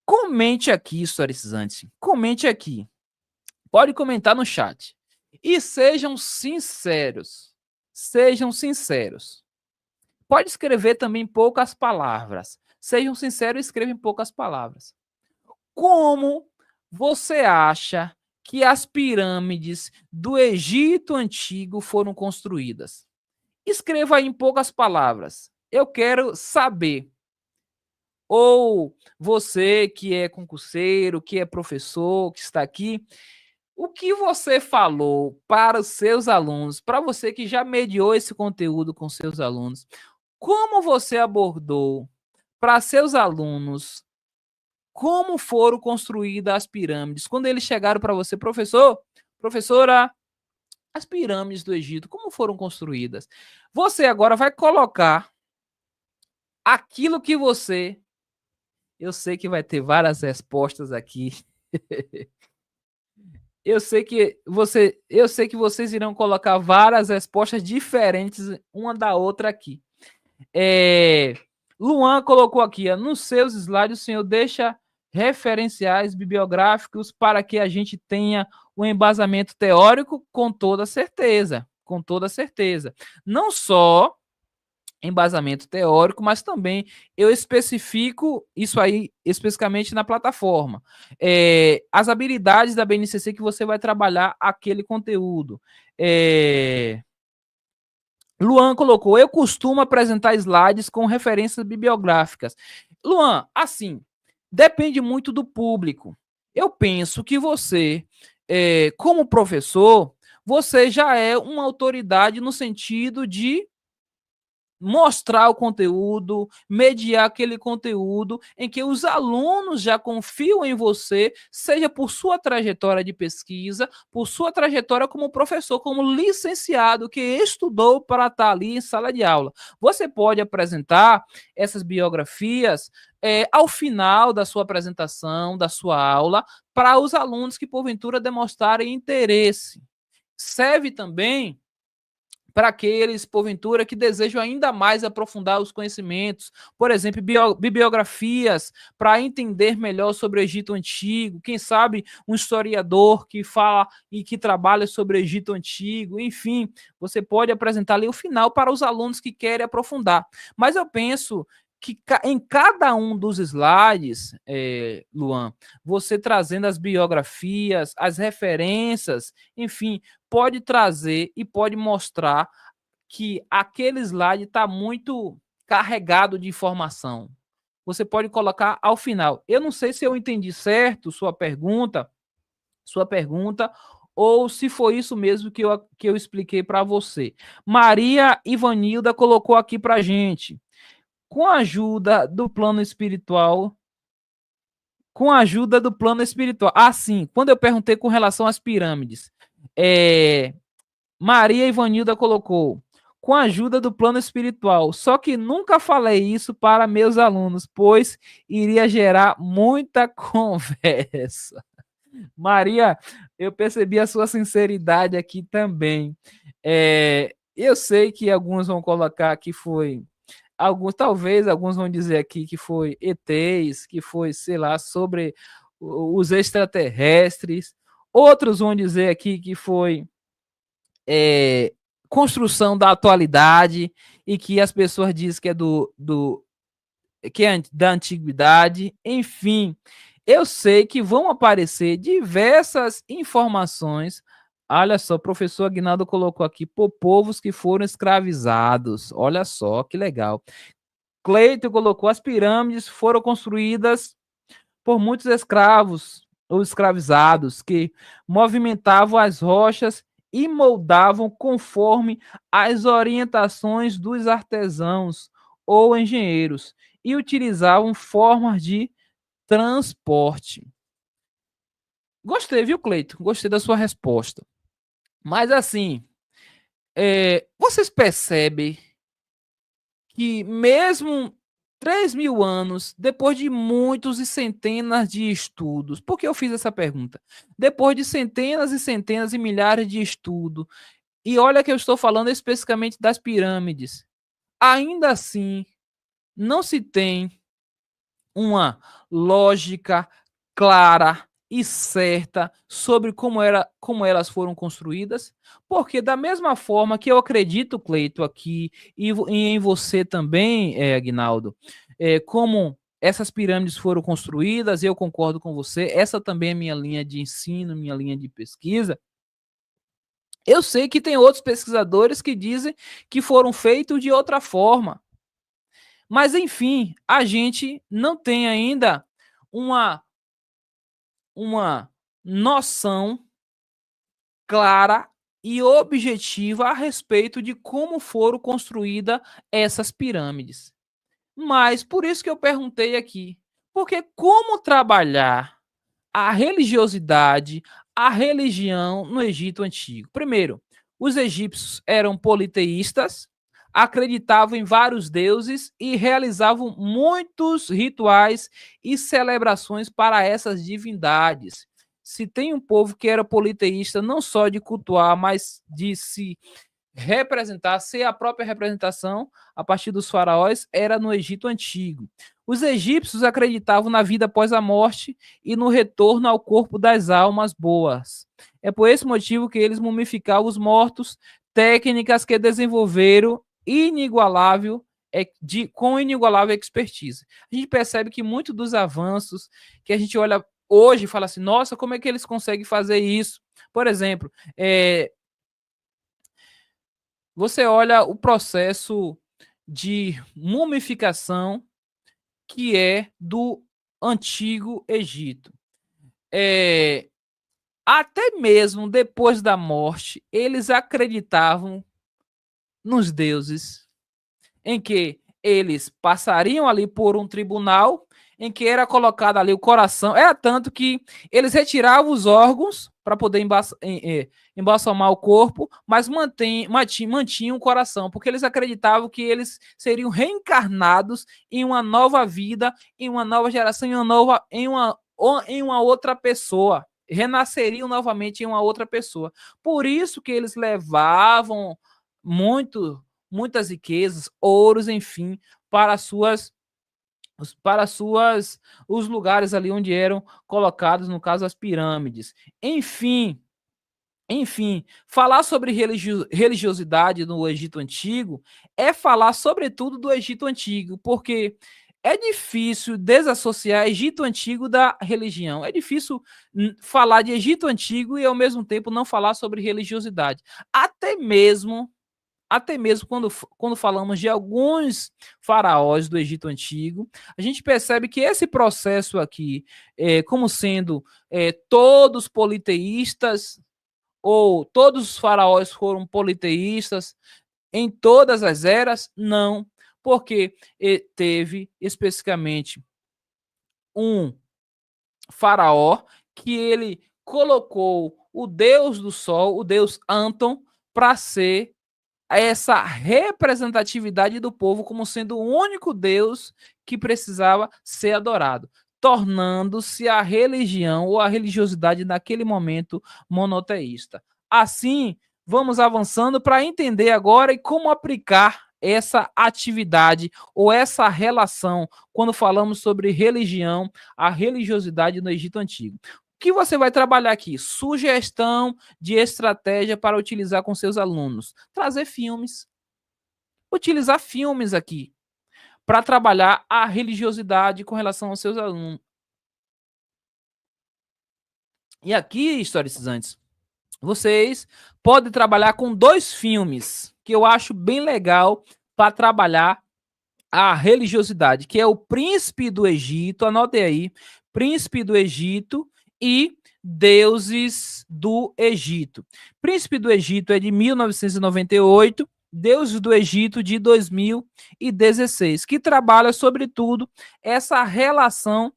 Comente aqui, historicizante. Comente aqui. Pode comentar no chat. E sejam sinceros. Sejam sinceros. Pode escrever também poucas palavras. Sejam sinceros e escrevam poucas palavras. Como você acha que as pirâmides do Egito Antigo foram construídas? Escreva aí em poucas palavras. Eu quero saber. Ou você que é concurseiro, que é professor, que está aqui, o que você falou para os seus alunos, para você que já mediou esse conteúdo com seus alunos, como você abordou para seus alunos como foram construídas as pirâmides? Quando eles chegaram para você, professor, professora, as pirâmides do Egito, como foram construídas? Você agora vai colocar aquilo que você... Eu sei que vai ter várias respostas aqui. Eu sei que vocês irão colocar várias respostas diferentes uma da outra aqui. Luan colocou aqui, nos seus slides, o senhor deixa referenciais bibliográficos para que a gente tenha um embasamento teórico, com toda certeza. Com toda certeza. Não só embasamento teórico, mas também eu especifico isso aí especificamente na plataforma. As habilidades da BNCC que você vai trabalhar aquele conteúdo. Luan colocou, eu costumo apresentar slides com referências bibliográficas. Luan, assim, depende muito do público. Eu penso que você, como professor, você já é uma autoridade no sentido de mostrar o conteúdo, mediar aquele conteúdo em que os alunos já confiam em você, seja por sua trajetória de pesquisa, por sua trajetória como professor, como licenciado que estudou para estar ali em sala de aula. Você pode apresentar essas biografias ao final da sua apresentação, da sua aula, para os alunos que porventura demonstrarem interesse. Serve também para aqueles, porventura, que desejam ainda mais aprofundar os conhecimentos, por exemplo, bibliografias, para entender melhor sobre o Egito Antigo, quem sabe um historiador que fala e que trabalha sobre o Egito Antigo, enfim, você pode apresentar ali o final para os alunos que querem aprofundar. Mas eu penso que em cada um dos slides, Luan, você trazendo as biografias, as referências, enfim, pode trazer e pode mostrar que aquele slide está muito carregado de informação. Você pode colocar ao final. Eu não sei se eu entendi certo sua pergunta, ou se foi isso mesmo que eu expliquei para você. Maria Ivanilda colocou aqui para gente. Com a ajuda do plano espiritual. Com a ajuda do plano espiritual. Ah, sim. Quando eu perguntei com relação às pirâmides, Maria Ivanilda colocou. Com a ajuda do plano espiritual. Só que nunca falei isso para meus alunos, pois iria gerar muita conversa. Maria, eu percebi a sua sinceridade aqui também. Eu sei que alguns vão colocar que foi. Talvez alguns vão dizer aqui que foi ETs, que foi, sei lá, sobre os extraterrestres. Outros vão dizer aqui que foi construção da atualidade e que as pessoas dizem que é que é da antiguidade. Enfim, eu sei que vão aparecer diversas informações. Olha só, o professor Aguinaldo colocou aqui, por povos que foram escravizados. Olha só, que legal. Cleito colocou, as pirâmides foram construídas por muitos escravos ou escravizados que movimentavam as rochas e moldavam conforme as orientações dos artesãos ou engenheiros e utilizavam formas de transporte. Gostei, viu, Cleito? Gostei da sua resposta. Mas assim, vocês percebem que mesmo 3.000 anos, depois de muitos e centenas de estudos, por que eu fiz essa pergunta? Depois de centenas e centenas e milhares de estudos, e olha que eu estou falando especificamente das pirâmides, ainda assim, não se tem uma lógica clara e certa sobre como elas foram construídas, porque da mesma forma que eu acredito, Cleito, aqui, e em você também, Aguinaldo, como essas pirâmides foram construídas, eu concordo com você, essa também é minha linha de ensino, minha linha de pesquisa. Eu sei que tem outros pesquisadores que dizem que foram feitos de outra forma. Mas, enfim, a gente não tem ainda uma noção clara e objetiva a respeito de como foram construídas essas pirâmides. Mas por isso que eu perguntei aqui, porque como trabalhar a religiosidade, a religião no Egito Antigo? Primeiro, os egípcios eram politeístas, acreditavam em vários deuses e realizavam muitos rituais e celebrações para essas divindades. Se tem um povo que era politeísta, não só de cultuar, mas de se representar, ser a própria representação a partir dos faraós, era no Egito Antigo. Os egípcios acreditavam na vida após a morte e no retorno ao corpo das almas boas. É por esse motivo que eles mumificavam os mortos, técnicas que desenvolveram com inigualável expertise. A gente percebe que muito dos avanços que a gente olha hoje e fala assim, nossa, como é que eles conseguem fazer isso? Por exemplo, você olha o processo de mumificação que é do Antigo Egito. Até mesmo depois da morte, eles acreditavam nos deuses, em que eles passariam ali por um tribunal, em que era colocado ali o coração. Era tanto que eles retiravam os órgãos para poder embalsamar o corpo, mas mantinham o coração, porque eles acreditavam que eles seriam reencarnados em uma nova vida, em uma nova geração, em uma outra pessoa. Renasceriam novamente em uma outra pessoa. Por isso que eles levavam muitas riquezas, ouros, enfim, para os lugares ali onde eram colocados, no caso, as pirâmides. Enfim, Enfim, falar sobre religiosidade no Egito Antigo é falar, sobretudo, do Egito Antigo, porque é difícil desassociar Egito Antigo da religião. É difícil falar de Egito Antigo e, ao mesmo tempo, não falar sobre religiosidade. Até mesmo, até mesmo quando falamos de alguns faraós do Egito Antigo, a gente percebe que esse processo aqui, como sendo todos politeístas, ou todos os faraós foram politeístas em todas as eras? Não, porque teve especificamente um faraó que ele colocou o deus do sol, o deus Anton, para ser essa representatividade do povo como sendo o único Deus que precisava ser adorado, tornando-se a religião ou a religiosidade naquele momento monoteísta. Assim, vamos avançando para entender agora e como aplicar essa atividade ou essa relação quando falamos sobre religião, a religiosidade no Egito Antigo. O que você vai trabalhar aqui? Sugestão de estratégia para utilizar com seus alunos. Trazer filmes. Utilizar filmes aqui para trabalhar a religiosidade com relação aos seus alunos. E aqui, historicizantes, vocês podem trabalhar com 2 filmes que eu acho bem legal para trabalhar a religiosidade, que é o Príncipe do Egito, anotem aí, Príncipe do Egito e Deuses do Egito. Príncipe do Egito é de 1998, Deuses do Egito de 2016, que trabalha, sobretudo, essa relação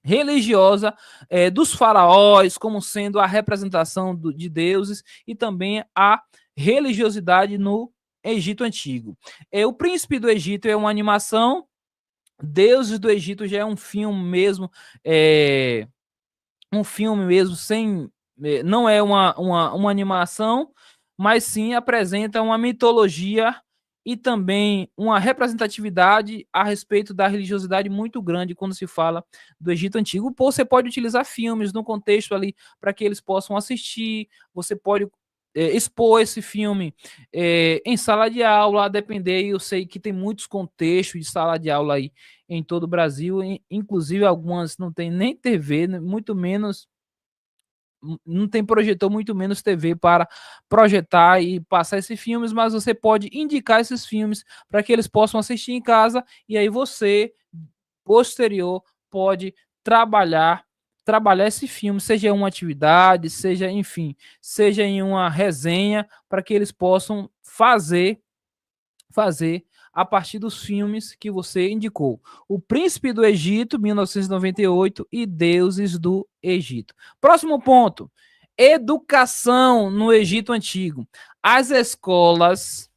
religiosa dos faraós, como sendo a representação de deuses, e também a religiosidade no Egito Antigo. O Príncipe do Egito é uma animação, Deuses do Egito já é um filme mesmo, sem. Não é uma animação, mas sim apresenta uma mitologia e também uma representatividade a respeito da religiosidade muito grande quando se fala do Egito Antigo. Você pode utilizar filmes no contexto ali para que eles possam assistir, você pode expor esse filme em sala de aula, a depender, eu sei que tem muitos contextos de sala de aula aí em todo o Brasil, inclusive algumas não tem nem TV, muito menos não tem projetor, muito menos TV para projetar e passar esses filmes, mas você pode indicar esses filmes para que eles possam assistir em casa e aí você, posterior, pode trabalhar esse filme, seja em uma atividade, seja, enfim, seja em uma resenha, para que eles possam fazer a partir dos filmes que você indicou. O Príncipe do Egito, 1998, e Deuses do Egito. Próximo ponto: educação no Egito Antigo. As escolas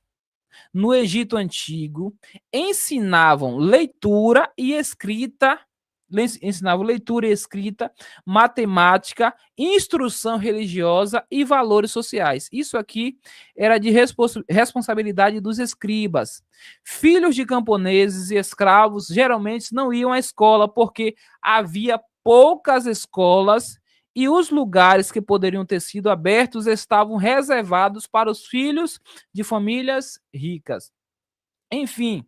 no Egito Antigo ensinavam leitura e escrita, matemática, instrução religiosa e valores sociais. Isso aqui era de responsabilidade dos escribas. Filhos de camponeses e escravos geralmente não iam à escola porque havia poucas escolas e os lugares que poderiam ter sido abertos estavam reservados para os filhos de famílias ricas. Enfim,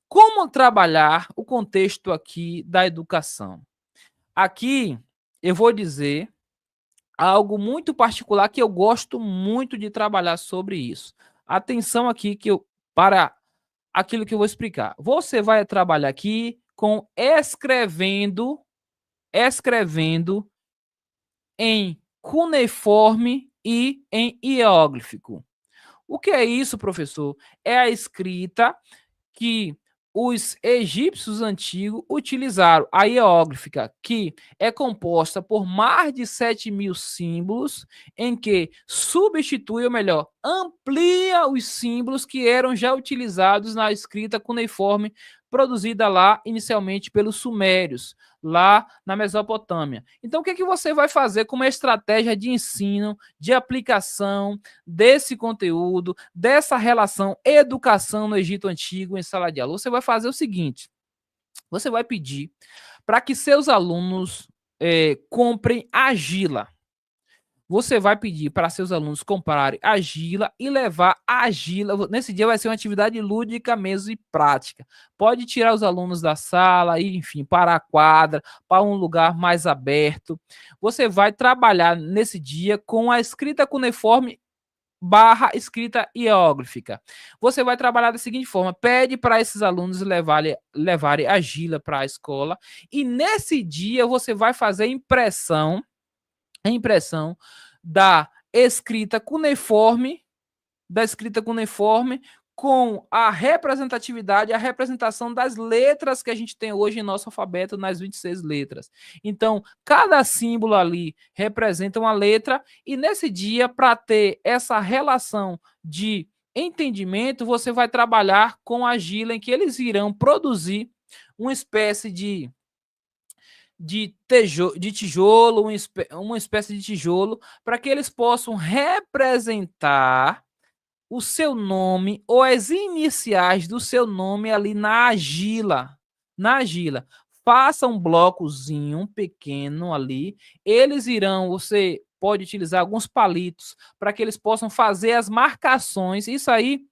como trabalhar o contexto aqui da educação? Aqui eu vou dizer algo muito particular que eu gosto muito de trabalhar sobre isso. Atenção aqui para aquilo que eu vou explicar. Você vai trabalhar aqui com escrevendo em cuneiforme e em hieróglifo. O que é isso, professor? É a escrita que os egípcios antigos utilizaram, a hieróglifica, que é composta por mais de 7.000 símbolos, em que substitui, ou melhor, amplia os símbolos que eram já utilizados na escrita cuneiforme, produzida lá inicialmente pelos sumérios, lá na Mesopotâmia. Então, o que, que você vai fazer como estratégia de ensino, de aplicação desse conteúdo, dessa relação educação no Egito Antigo em sala de aula? Você vai fazer o seguinte: você vai pedir para que seus alunos comprem argila. você vai pedir para seus alunos comprarem argila e levar a argila. Nesse dia vai ser uma atividade lúdica mesmo e prática. Pode tirar os alunos da sala e, enfim, para a quadra, para um lugar mais aberto. Você vai trabalhar nesse dia com a escrita cuneiforme barra escrita hieróglifica. Você vai trabalhar da seguinte forma: pede para esses alunos levarem argila para a escola e nesse dia você vai fazer a impressão da escrita cuneiforme, com a representatividade, a representação das letras que a gente tem hoje em nosso alfabeto, nas 26 letras. Então, cada símbolo ali representa uma letra, e nesse dia, para ter essa relação de entendimento, você vai trabalhar com a argila, em que eles irão produzir uma espécie de tijolo, uma espécie de tijolo, para que eles possam representar o seu nome ou as iniciais do seu nome ali na argila. Na argila. Faça um blocozinho pequeno ali. Você pode utilizar alguns palitos para que eles possam fazer as marcações. Isso aí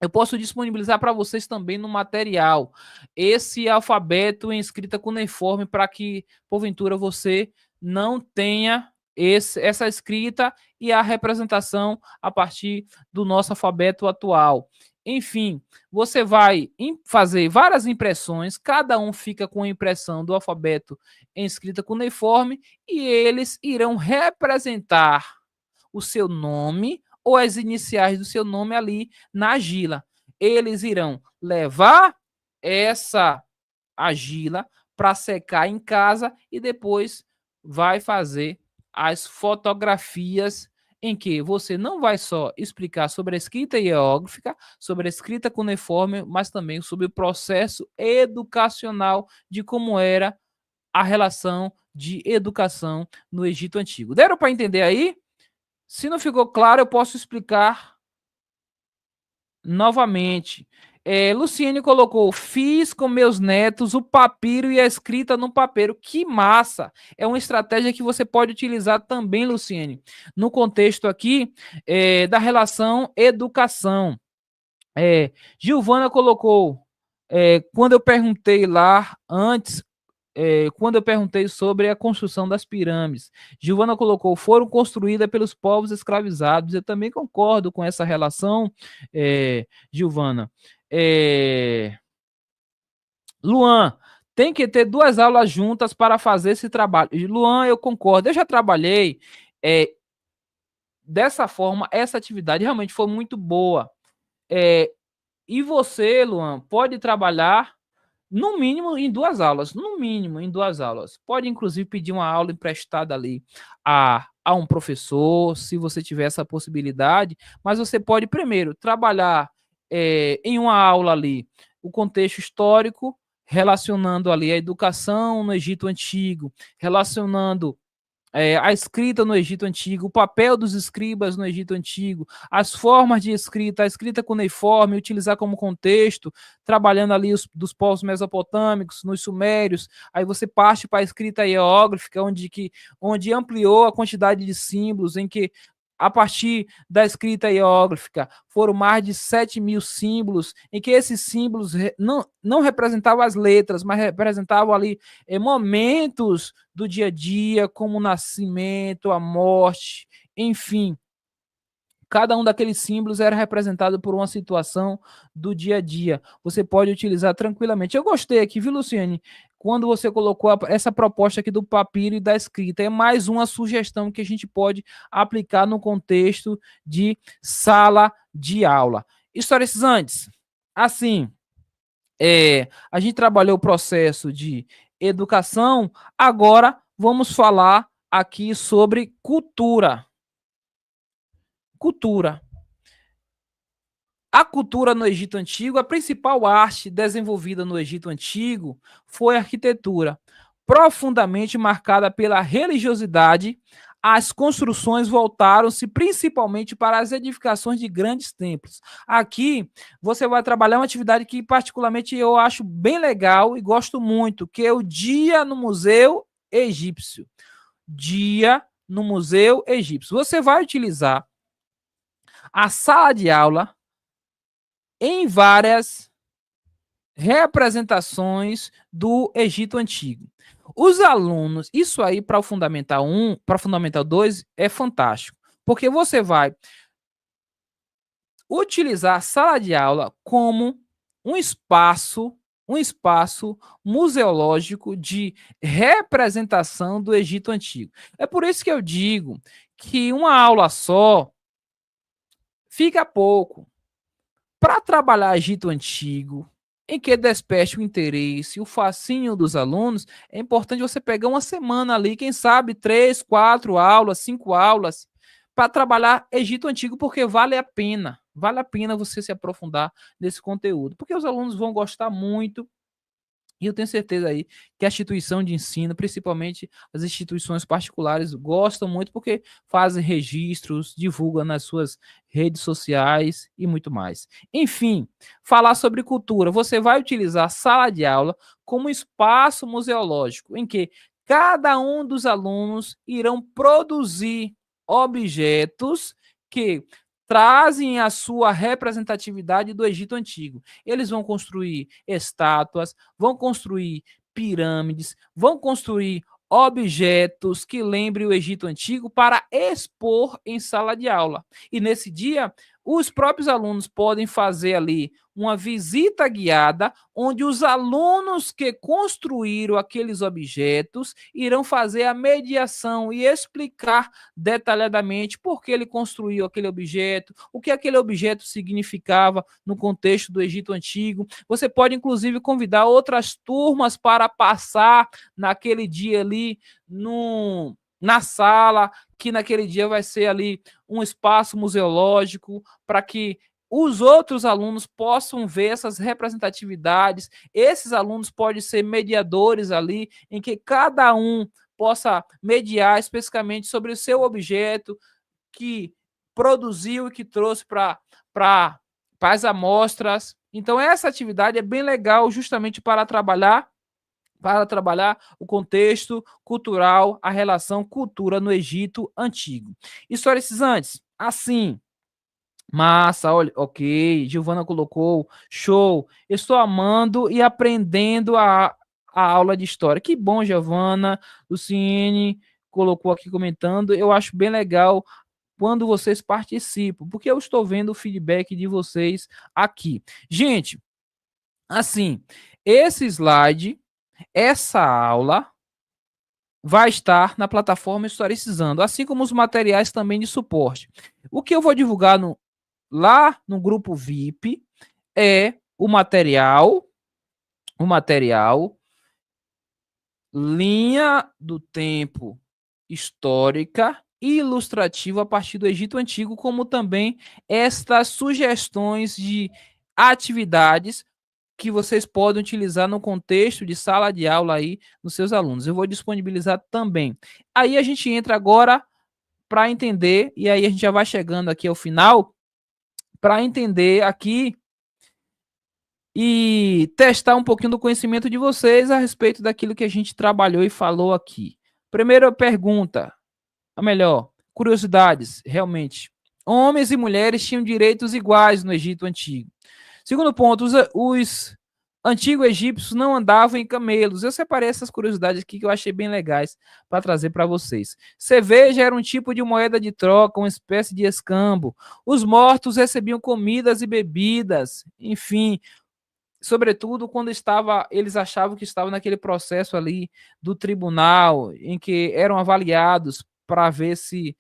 eu posso disponibilizar para vocês também no material. Esse alfabeto em escrita cuneiforme, para que, porventura, você não tenha essa escrita e a representação a partir do nosso alfabeto atual. Enfim, você vai fazer várias impressões, cada um fica com a impressão do alfabeto em escrita cuneiforme e eles irão representar o seu nome ou as iniciais do seu nome ali na argila. Eles irão levar essa argila para secar em casa e depois vai fazer as fotografias, em que você não vai só explicar sobre a escrita hieróglifa, sobre a escrita cuneiforme, mas também sobre o processo educacional de como era a relação de educação no Egito Antigo. Deram para entender aí? Se não ficou claro, eu posso explicar novamente. Luciene colocou: fiz com meus netos o papiro e a escrita no papiro. Que massa! É uma estratégia que você pode utilizar também, Luciene, no contexto aqui da relação educação. Giovana colocou: quando eu perguntei lá antes, quando eu perguntei sobre a construção das pirâmides, Giovana colocou: foram construídas pelos povos escravizados. Eu também concordo com essa relação, Giovana. Luan, tem que ter 2 aulas juntas para fazer esse trabalho. Luan, eu concordo. Eu já trabalhei dessa forma. Essa atividade realmente foi muito boa. E você, Luan, pode trabalhar no mínimo em 2 aulas. No mínimo em 2 aulas. Pode, inclusive, pedir uma aula emprestada ali a um professor, se você tiver essa possibilidade. Mas você pode, primeiro, trabalhar em uma aula ali o contexto histórico, relacionando ali a educação no Egito Antigo, relacionando a escrita no Egito Antigo, o papel dos escribas no Egito Antigo, as formas de escrita, a escrita cuneiforme, utilizar como contexto, trabalhando ali dos povos mesopotâmicos, nos sumérios. Aí você parte para a escrita hieróglifa, onde ampliou a quantidade de símbolos, em que a partir da escrita hieróglifa foram mais de 7.000 símbolos, em que esses símbolos não representavam as letras, mas representavam ali momentos do dia a dia, como o nascimento, a morte, enfim. Cada um daqueles símbolos era representado por uma situação do dia a dia. Você pode utilizar tranquilamente. Eu gostei aqui, viu, Luciane? Quando você colocou essa proposta aqui do papiro e da escrita. É mais uma sugestão que a gente pode aplicar no contexto de sala de aula. Historicizantes, assim, a gente trabalhou o processo de educação, agora vamos falar aqui sobre cultura. Cultura. A cultura no Egito Antigo, a principal arte desenvolvida no Egito Antigo foi a arquitetura, profundamente marcada pela religiosidade. As construções voltaram-se principalmente para as edificações de grandes templos. Aqui você vai trabalhar uma atividade que particularmente eu acho bem legal e gosto muito, que é o Dia no Museu Egípcio. Dia no Museu Egípcio. Você vai utilizar a sala de aula em várias representações do Egito Antigo. Os alunos, isso aí para o Fundamental 1, para o Fundamental 2 é fantástico, porque você vai utilizar a sala de aula como um espaço, um espaço museológico de representação do Egito Antigo. É por isso que eu digo que uma aula só fica pouco. Para trabalhar Egito Antigo, em que desperte o interesse, o fascínio dos alunos, é importante você pegar uma semana ali, quem sabe 3, 4 aulas, 5 aulas, para trabalhar Egito Antigo, porque vale a pena. Vale a pena você se aprofundar nesse conteúdo, porque os alunos vão gostar muito. E eu tenho certeza aí que a instituição de ensino, principalmente as instituições particulares, gostam muito porque fazem registros, divulgam nas suas redes sociais e muito mais. Enfim, falar sobre cultura. Você vai utilizar a sala de aula como espaço museológico, em que cada um dos alunos irão produzir objetos que trazem a sua representatividade do Egito Antigo. Eles vão construir estátuas, vão construir pirâmides, vão construir objetos que lembrem o Egito Antigo para expor em sala de aula. E nesse dia, os próprios alunos podem fazer ali uma visita guiada, onde os alunos que construíram aqueles objetos irão fazer a mediação e explicar detalhadamente por que ele construiu aquele objeto, o que aquele objeto significava no contexto do Egito Antigo. Você pode, inclusive, convidar outras turmas para passar naquele dia ali na sala, que naquele dia vai ser ali um espaço museológico para que os outros alunos possam ver essas representatividades. Esses alunos podem ser mediadores ali, em que cada um possa mediar especificamente sobre o seu objeto que produziu e que trouxe para as amostras. Então, essa atividade é bem legal justamente para trabalhar o contexto cultural, a relação cultura no Egito Antigo. Historicizantes, assim, massa, olha, ok, Giovana colocou, show, estou amando e aprendendo a aula de história. Que bom, Giovana, Luciene colocou aqui comentando, eu acho bem legal quando vocês participam, porque eu estou vendo o feedback de vocês aqui. Gente, assim, esse slide, essa aula vai estar na plataforma Historicizando, assim como os materiais também de suporte. O que eu vou divulgar lá no grupo VIP é o material linha do tempo histórica e ilustrativa a partir do Egito Antigo, como também estas sugestões de atividades que vocês podem utilizar no contexto de sala de aula aí nos seus alunos. Eu vou disponibilizar também. Aí a gente entra agora para entender, e aí a gente já vai chegando aqui ao final, para entender aqui e testar um pouquinho do conhecimento de vocês a respeito daquilo que a gente trabalhou e falou aqui. Primeira pergunta, a melhor, curiosidades, realmente. Homens e mulheres tinham direitos iguais no Egito Antigo. Segundo ponto, os antigos egípcios não andavam em camelos. Eu separei essas curiosidades aqui que eu achei bem legais para trazer para vocês. Cerveja era um tipo de moeda de troca, uma espécie de escambo. Os mortos recebiam comidas e bebidas. Enfim, sobretudo quando eles achavam que estavam naquele processo ali do tribunal, em que eram avaliados para ver se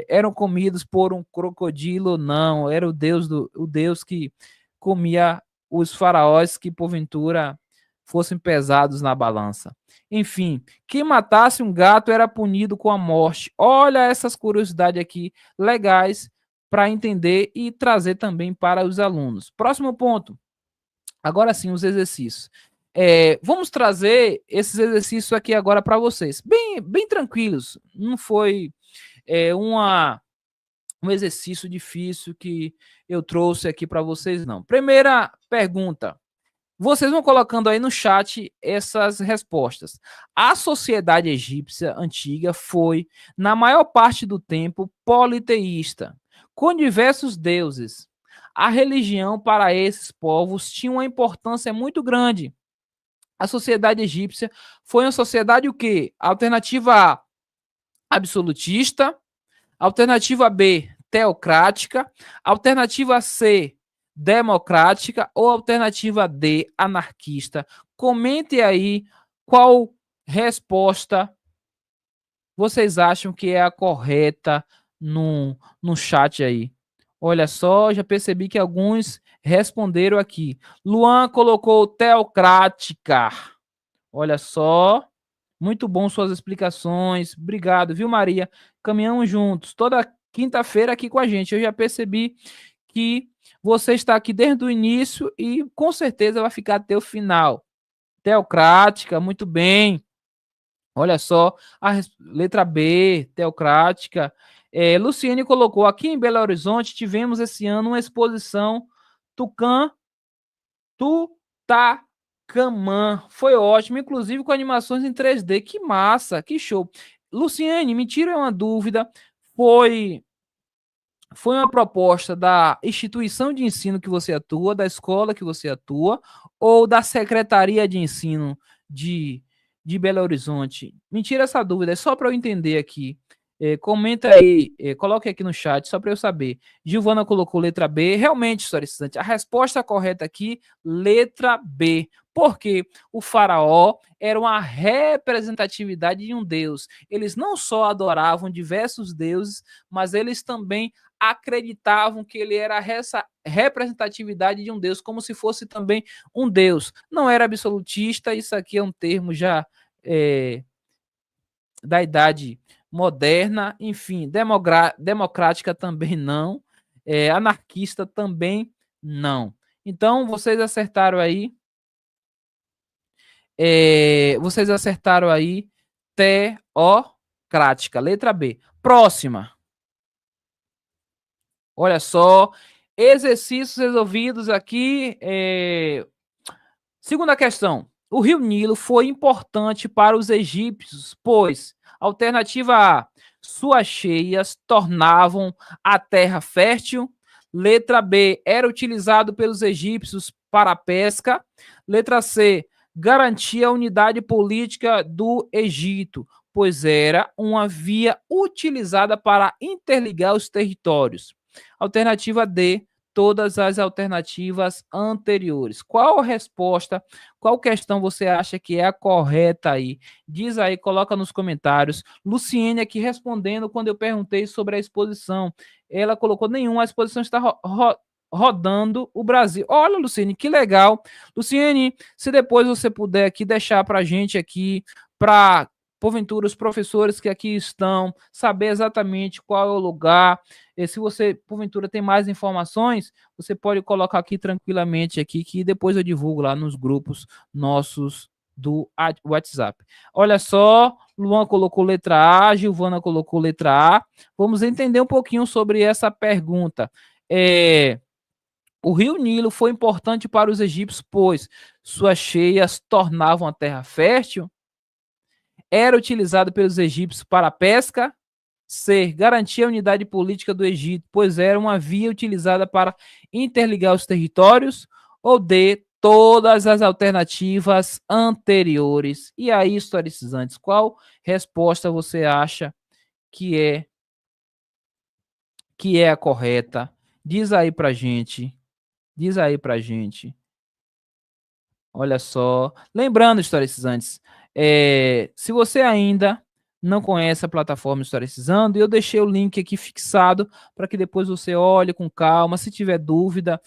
eram comidos por um crocodilo ou não, era o Deus que comia os faraós que porventura fossem pesados na balança. Enfim, quem matasse um gato era punido com a morte. Olha essas curiosidades aqui legais para entender e trazer também para os alunos. Próximo ponto. Agora sim, os exercícios. Vamos trazer esses exercícios aqui agora para vocês. Bem tranquilos. Não foi um exercício difícil que eu trouxe aqui para vocês, não. Primeira pergunta. Vocês vão colocando aí no chat essas respostas. A sociedade egípcia antiga foi, na maior parte do tempo, politeísta, com diversos deuses. A religião para esses povos tinha uma importância muito grande. A sociedade egípcia foi uma sociedade o quê? Alternativa A, absolutista. Alternativa B, teocrática. Alternativa C, democrática. Ou alternativa D, anarquista. Comente aí qual resposta vocês acham que é a correta no chat aí. Olha só, já percebi que alguns responderam aqui. Luan colocou teocrática. Olha só. Muito bom suas explicações. Obrigado, viu, Maria? Caminhamos juntos. Toda quinta-feira aqui com a gente. Eu já percebi que você está aqui desde o início e com certeza vai ficar até o final. Teocrática, muito bem. Olha só, a letra B, teocrática. Luciene colocou, aqui em Belo Horizonte tivemos esse ano uma exposição Tucã, Tutancâmon. Foi ótimo, inclusive com animações em 3D. Que massa, que show. Luciene, me tira uma dúvida. Foi uma proposta da instituição de ensino que você atua, da escola que você atua, ou da Secretaria de Ensino de Belo Horizonte? Me tira essa dúvida, é só para eu entender aqui. Comenta aí, coloque aqui no chat, só para eu saber. Giovana colocou letra B. Realmente, historicista, a resposta correta aqui, letra B. Porque o faraó era uma representatividade de um deus. Eles não só adoravam diversos deuses, mas eles também acreditavam que ele era essa representatividade de um deus, como se fosse também um deus. Não era absolutista, isso aqui é um termo já da idade moderna, enfim, democrática também não, anarquista também não. Então, vocês acertaram aí, teocrática, letra B. Próxima. Olha só, exercícios resolvidos aqui. Segunda questão. O rio Nilo foi importante para os egípcios, pois, alternativa A, suas cheias tornavam a terra fértil. Letra B, era utilizado pelos egípcios para a pesca. Letra C, garantia a unidade política do Egito, pois era uma via utilizada para interligar os territórios. Alternativa D, todas as alternativas anteriores. Qual resposta, qual questão você acha que é a correta aí? Diz aí, coloca nos comentários. Luciene aqui respondendo quando eu perguntei sobre a exposição. Ela colocou nenhuma, a exposição está rodando o Brasil. Olha, Luciene, que legal. Luciene, se depois você puder aqui deixar para a gente aqui, para porventura os professores que aqui estão, saber exatamente qual é o lugar. E se você, porventura, tem mais informações, você pode colocar aqui tranquilamente aqui, que depois eu divulgo lá nos grupos nossos do WhatsApp. Olha só, Luan colocou letra A, Giovana colocou letra A. Vamos entender um pouquinho sobre essa pergunta. O rio Nilo foi importante para os egípcios, pois suas cheias tornavam a terra fértil. Era utilizado pelos egípcios para a pesca. C, garantia a unidade política do Egito, pois era uma via utilizada para interligar os territórios. Ou D, todas as alternativas anteriores. E aí, historicizantes, qual resposta você acha que é a correta? Diz aí pra gente. Diz aí pra gente. Olha só. Lembrando, historicizantes, se você ainda não conhece a plataforma Historicizando, eu deixei o link aqui fixado para que depois você olhe com calma. Se tiver dúvida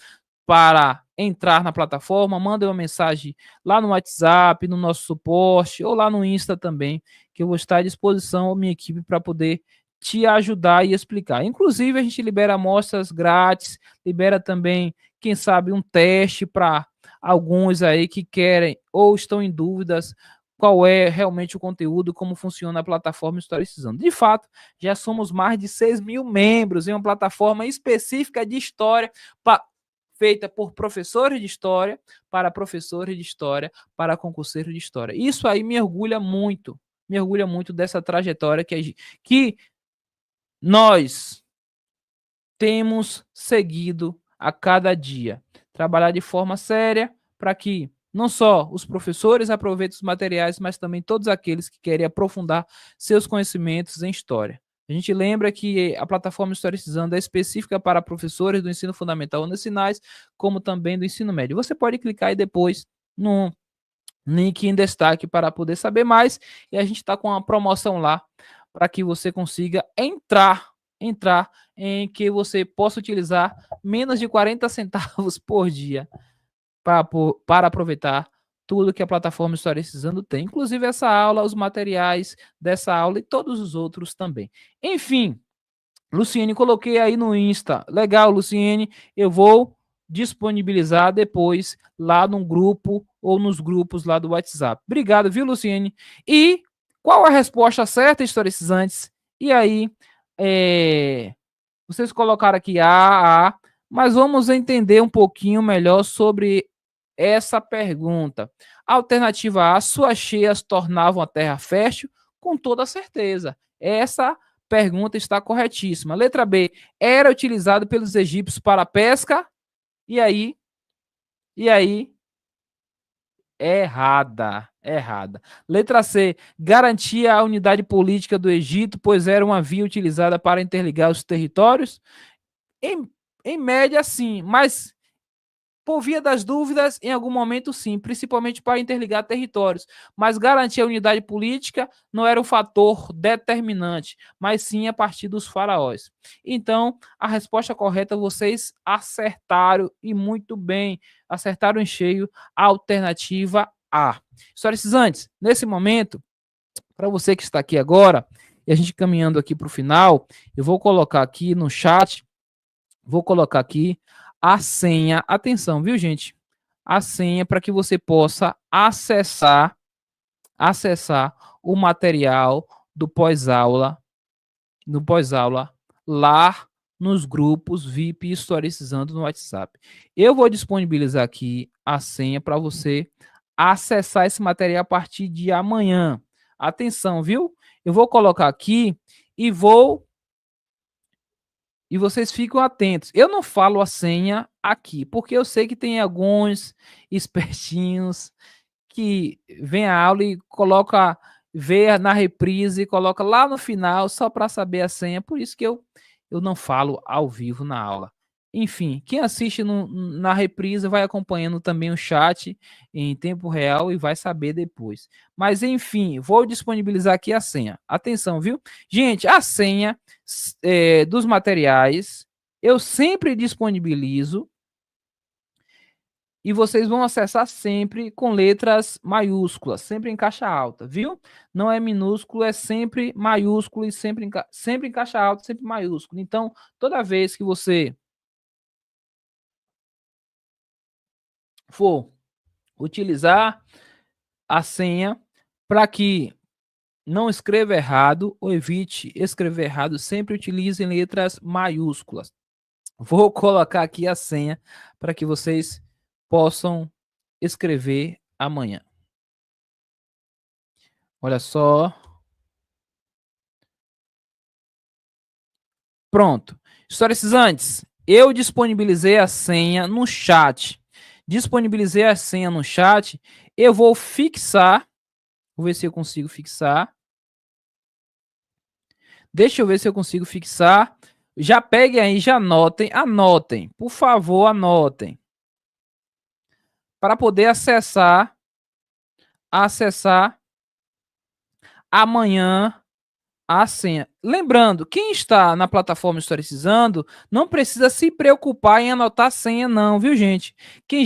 para entrar na plataforma, manda uma mensagem lá no WhatsApp, no nosso suporte, ou lá no Insta também, que eu vou estar à disposição, a minha equipe, para poder te ajudar e explicar. Inclusive, a gente libera amostras grátis, libera também, quem sabe, um teste para alguns aí que querem ou estão em dúvidas qual é realmente o conteúdo, como funciona a plataforma Historicizando. De fato, já somos mais de 6 mil membros em uma plataforma específica de história feita por professores de história, para professores de história, para concurseiros de história. Isso aí me orgulha muito dessa trajetória que nós temos seguido a cada dia. Trabalhar de forma séria para que não só os professores aproveitem os materiais, mas também todos aqueles que querem aprofundar seus conhecimentos em história. A gente lembra que a plataforma Historicizando é específica para professores do ensino fundamental ou sinais, como também do ensino médio. Você pode clicar aí depois no link em destaque para poder saber mais. E a gente está com uma promoção lá para que você consiga entrar em que você possa utilizar menos de 40 centavos por dia para aproveitar tudo que a plataforma Historicizando tem, inclusive essa aula, os materiais dessa aula e todos os outros também. Enfim, Luciene, coloquei aí no Insta. Legal, Luciene, eu vou disponibilizar depois lá no grupo ou nos grupos lá do WhatsApp. Obrigado, viu, Luciene? E qual a resposta certa, historicizantes? E aí, vocês colocaram aqui A, mas vamos entender um pouquinho melhor sobre essa pergunta. Alternativa A, suas cheias tornavam a terra fértil? Com toda certeza. Essa pergunta está corretíssima. Letra B, era utilizado pelos egípcios para a pesca? E aí? E aí? Errada. Letra C, garantia a unidade política do Egito, pois era uma via utilizada para interligar os territórios? Em, em média, sim, mas por via das dúvidas, em algum momento, sim, principalmente para interligar territórios. Mas garantir a unidade política não era um fator determinante, mas sim a partir dos faraós. Então, a resposta correta, vocês acertaram e muito bem. Acertaram em cheio a alternativa A. Historicizantes, nesse momento, para você que está aqui agora, e a gente caminhando aqui para o final, eu vou colocar aqui no chat, vou colocar aqui a senha. Atenção, viu, gente? A senha para que você possa acessar o material do pós-aula, no pós-aula lá nos grupos VIP Historicizando no WhatsApp. Eu vou disponibilizar aqui a senha para você acessar esse material a partir de amanhã. Atenção, viu? Eu vou colocar aqui e vocês ficam atentos. Eu não falo a senha aqui, porque eu sei que tem alguns espertinhos que vem a aula e coloca, vê na reprise e coloca lá no final só para saber a senha. Por isso que eu não falo ao vivo na aula. Enfim, quem assiste na reprise vai acompanhando também o chat em tempo real e vai saber depois. Mas enfim, vou disponibilizar aqui a senha. Atenção, viu? Gente, a senha dos materiais eu sempre disponibilizo e vocês vão acessar sempre com letras maiúsculas, sempre em caixa alta, viu? Não é minúsculo, é sempre maiúsculo e sempre em caixa alta, sempre maiúsculo. Então, toda vez que você for utilizar a senha para que não escreva errado ou evite escrever errado, sempre utilize letras maiúsculas. Vou colocar aqui a senha para que vocês possam escrever amanhã. Olha só. Pronto. Historicizantes, eu disponibilizei a senha no chat. Disponibilizei a senha no chat. Eu vou fixar. Vou ver se eu consigo fixar. Deixa eu ver se eu consigo fixar. Já peguem aí, já anotem. Anotem. Por favor, anotem. Para poder acessar amanhã a senha. Lembrando, quem está na plataforma Historicizando não precisa se preocupar em anotar a senha, não, viu, gente? Quem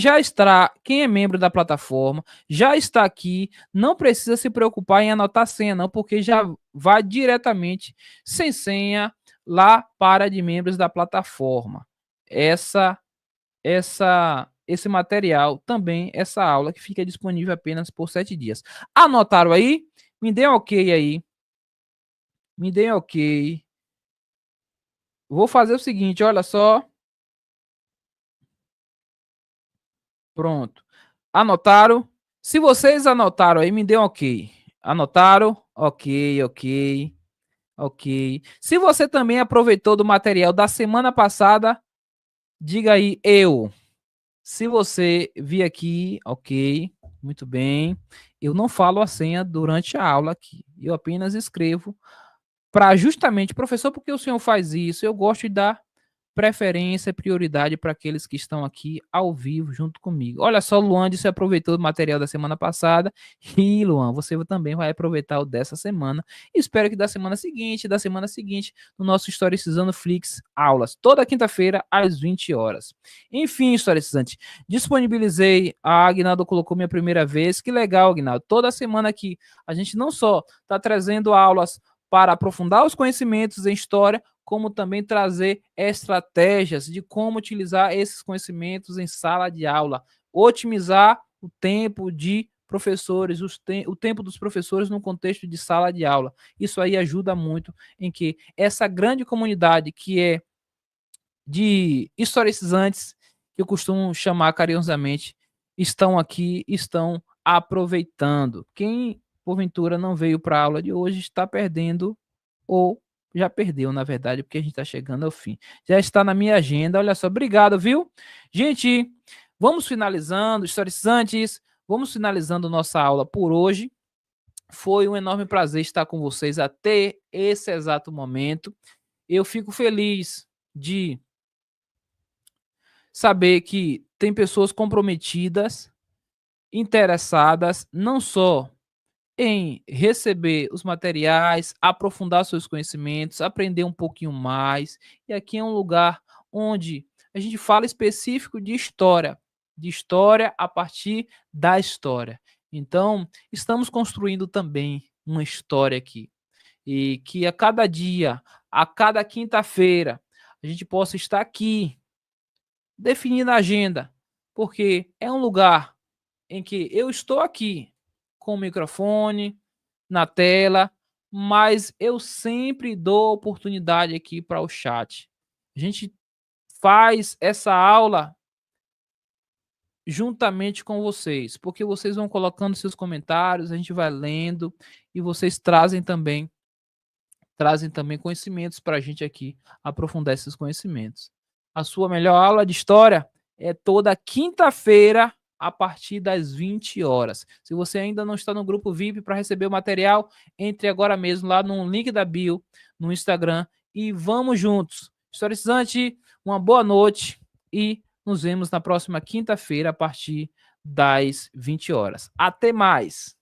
é membro da plataforma, já está aqui, não precisa se preocupar em anotar a senha, não, porque já vai diretamente sem senha lá para de membros da plataforma. Esse material também, essa aula que fica disponível apenas por 7 dias. Anotaram aí? Me dê um ok aí. Me deem ok. Vou fazer o seguinte, olha só. Pronto. Anotaram? Se vocês anotaram aí, me dê um ok. Anotaram? Ok, ok, ok. Se você também aproveitou do material da semana passada, diga aí eu. Se você vir aqui, ok, muito bem. Eu não falo a senha durante a aula aqui. Eu apenas escrevo para justamente, professor, por que o senhor faz isso? Eu gosto de dar preferência, prioridade para aqueles que estão aqui ao vivo junto comigo. Olha só, Luan disse que aproveitou o material da semana passada. E, Luan, você também vai aproveitar o dessa semana. Espero que da semana seguinte, no nosso Historicizando Flix aulas, toda quinta-feira, às 20 horas. Enfim, Historicizante, disponibilizei, a Agnaldo colocou minha primeira vez. Que legal, Agnaldo. Toda semana aqui, a gente não só está trazendo aulas para aprofundar os conhecimentos em história, como também trazer estratégias de como utilizar esses conhecimentos em sala de aula, otimizar o tempo de professores, o tempo dos professores no contexto de sala de aula. Isso aí ajuda muito em que essa grande comunidade que é de historicizantes, que eu costumo chamar carinhosamente, estão aqui, estão aproveitando. Quem porventura não veio para a aula de hoje está perdendo ou já perdeu, na verdade, porque a gente está chegando ao fim. Já está na minha agenda, olha só, obrigado, viu? Gente, vamos finalizando, historizantes, vamos finalizando nossa aula por hoje. Foi um enorme prazer estar com vocês até esse exato momento. Eu fico feliz de saber que tem pessoas comprometidas, interessadas, não só em receber os materiais, aprofundar seus conhecimentos, aprender um pouquinho mais. E aqui é um lugar onde a gente fala específico de história a partir da história. Então, estamos construindo também uma história aqui. E que a cada dia, a cada quinta-feira, a gente possa estar aqui definindo a agenda, porque é um lugar em que eu estou aqui com o microfone na tela, mas eu sempre dou oportunidade aqui para o chat. A gente faz essa aula juntamente com vocês, porque vocês vão colocando seus comentários, a gente vai lendo e vocês trazem também conhecimentos para a gente aqui aprofundar esses conhecimentos. A sua melhor aula de história é toda quinta-feira, a partir das 20 horas. Se você ainda não está no grupo VIP para receber o material, entre agora mesmo lá no link da bio, no Instagram, e vamos juntos. Historizante, uma boa noite e nos vemos na próxima quinta-feira, a partir das 20 horas. Até mais!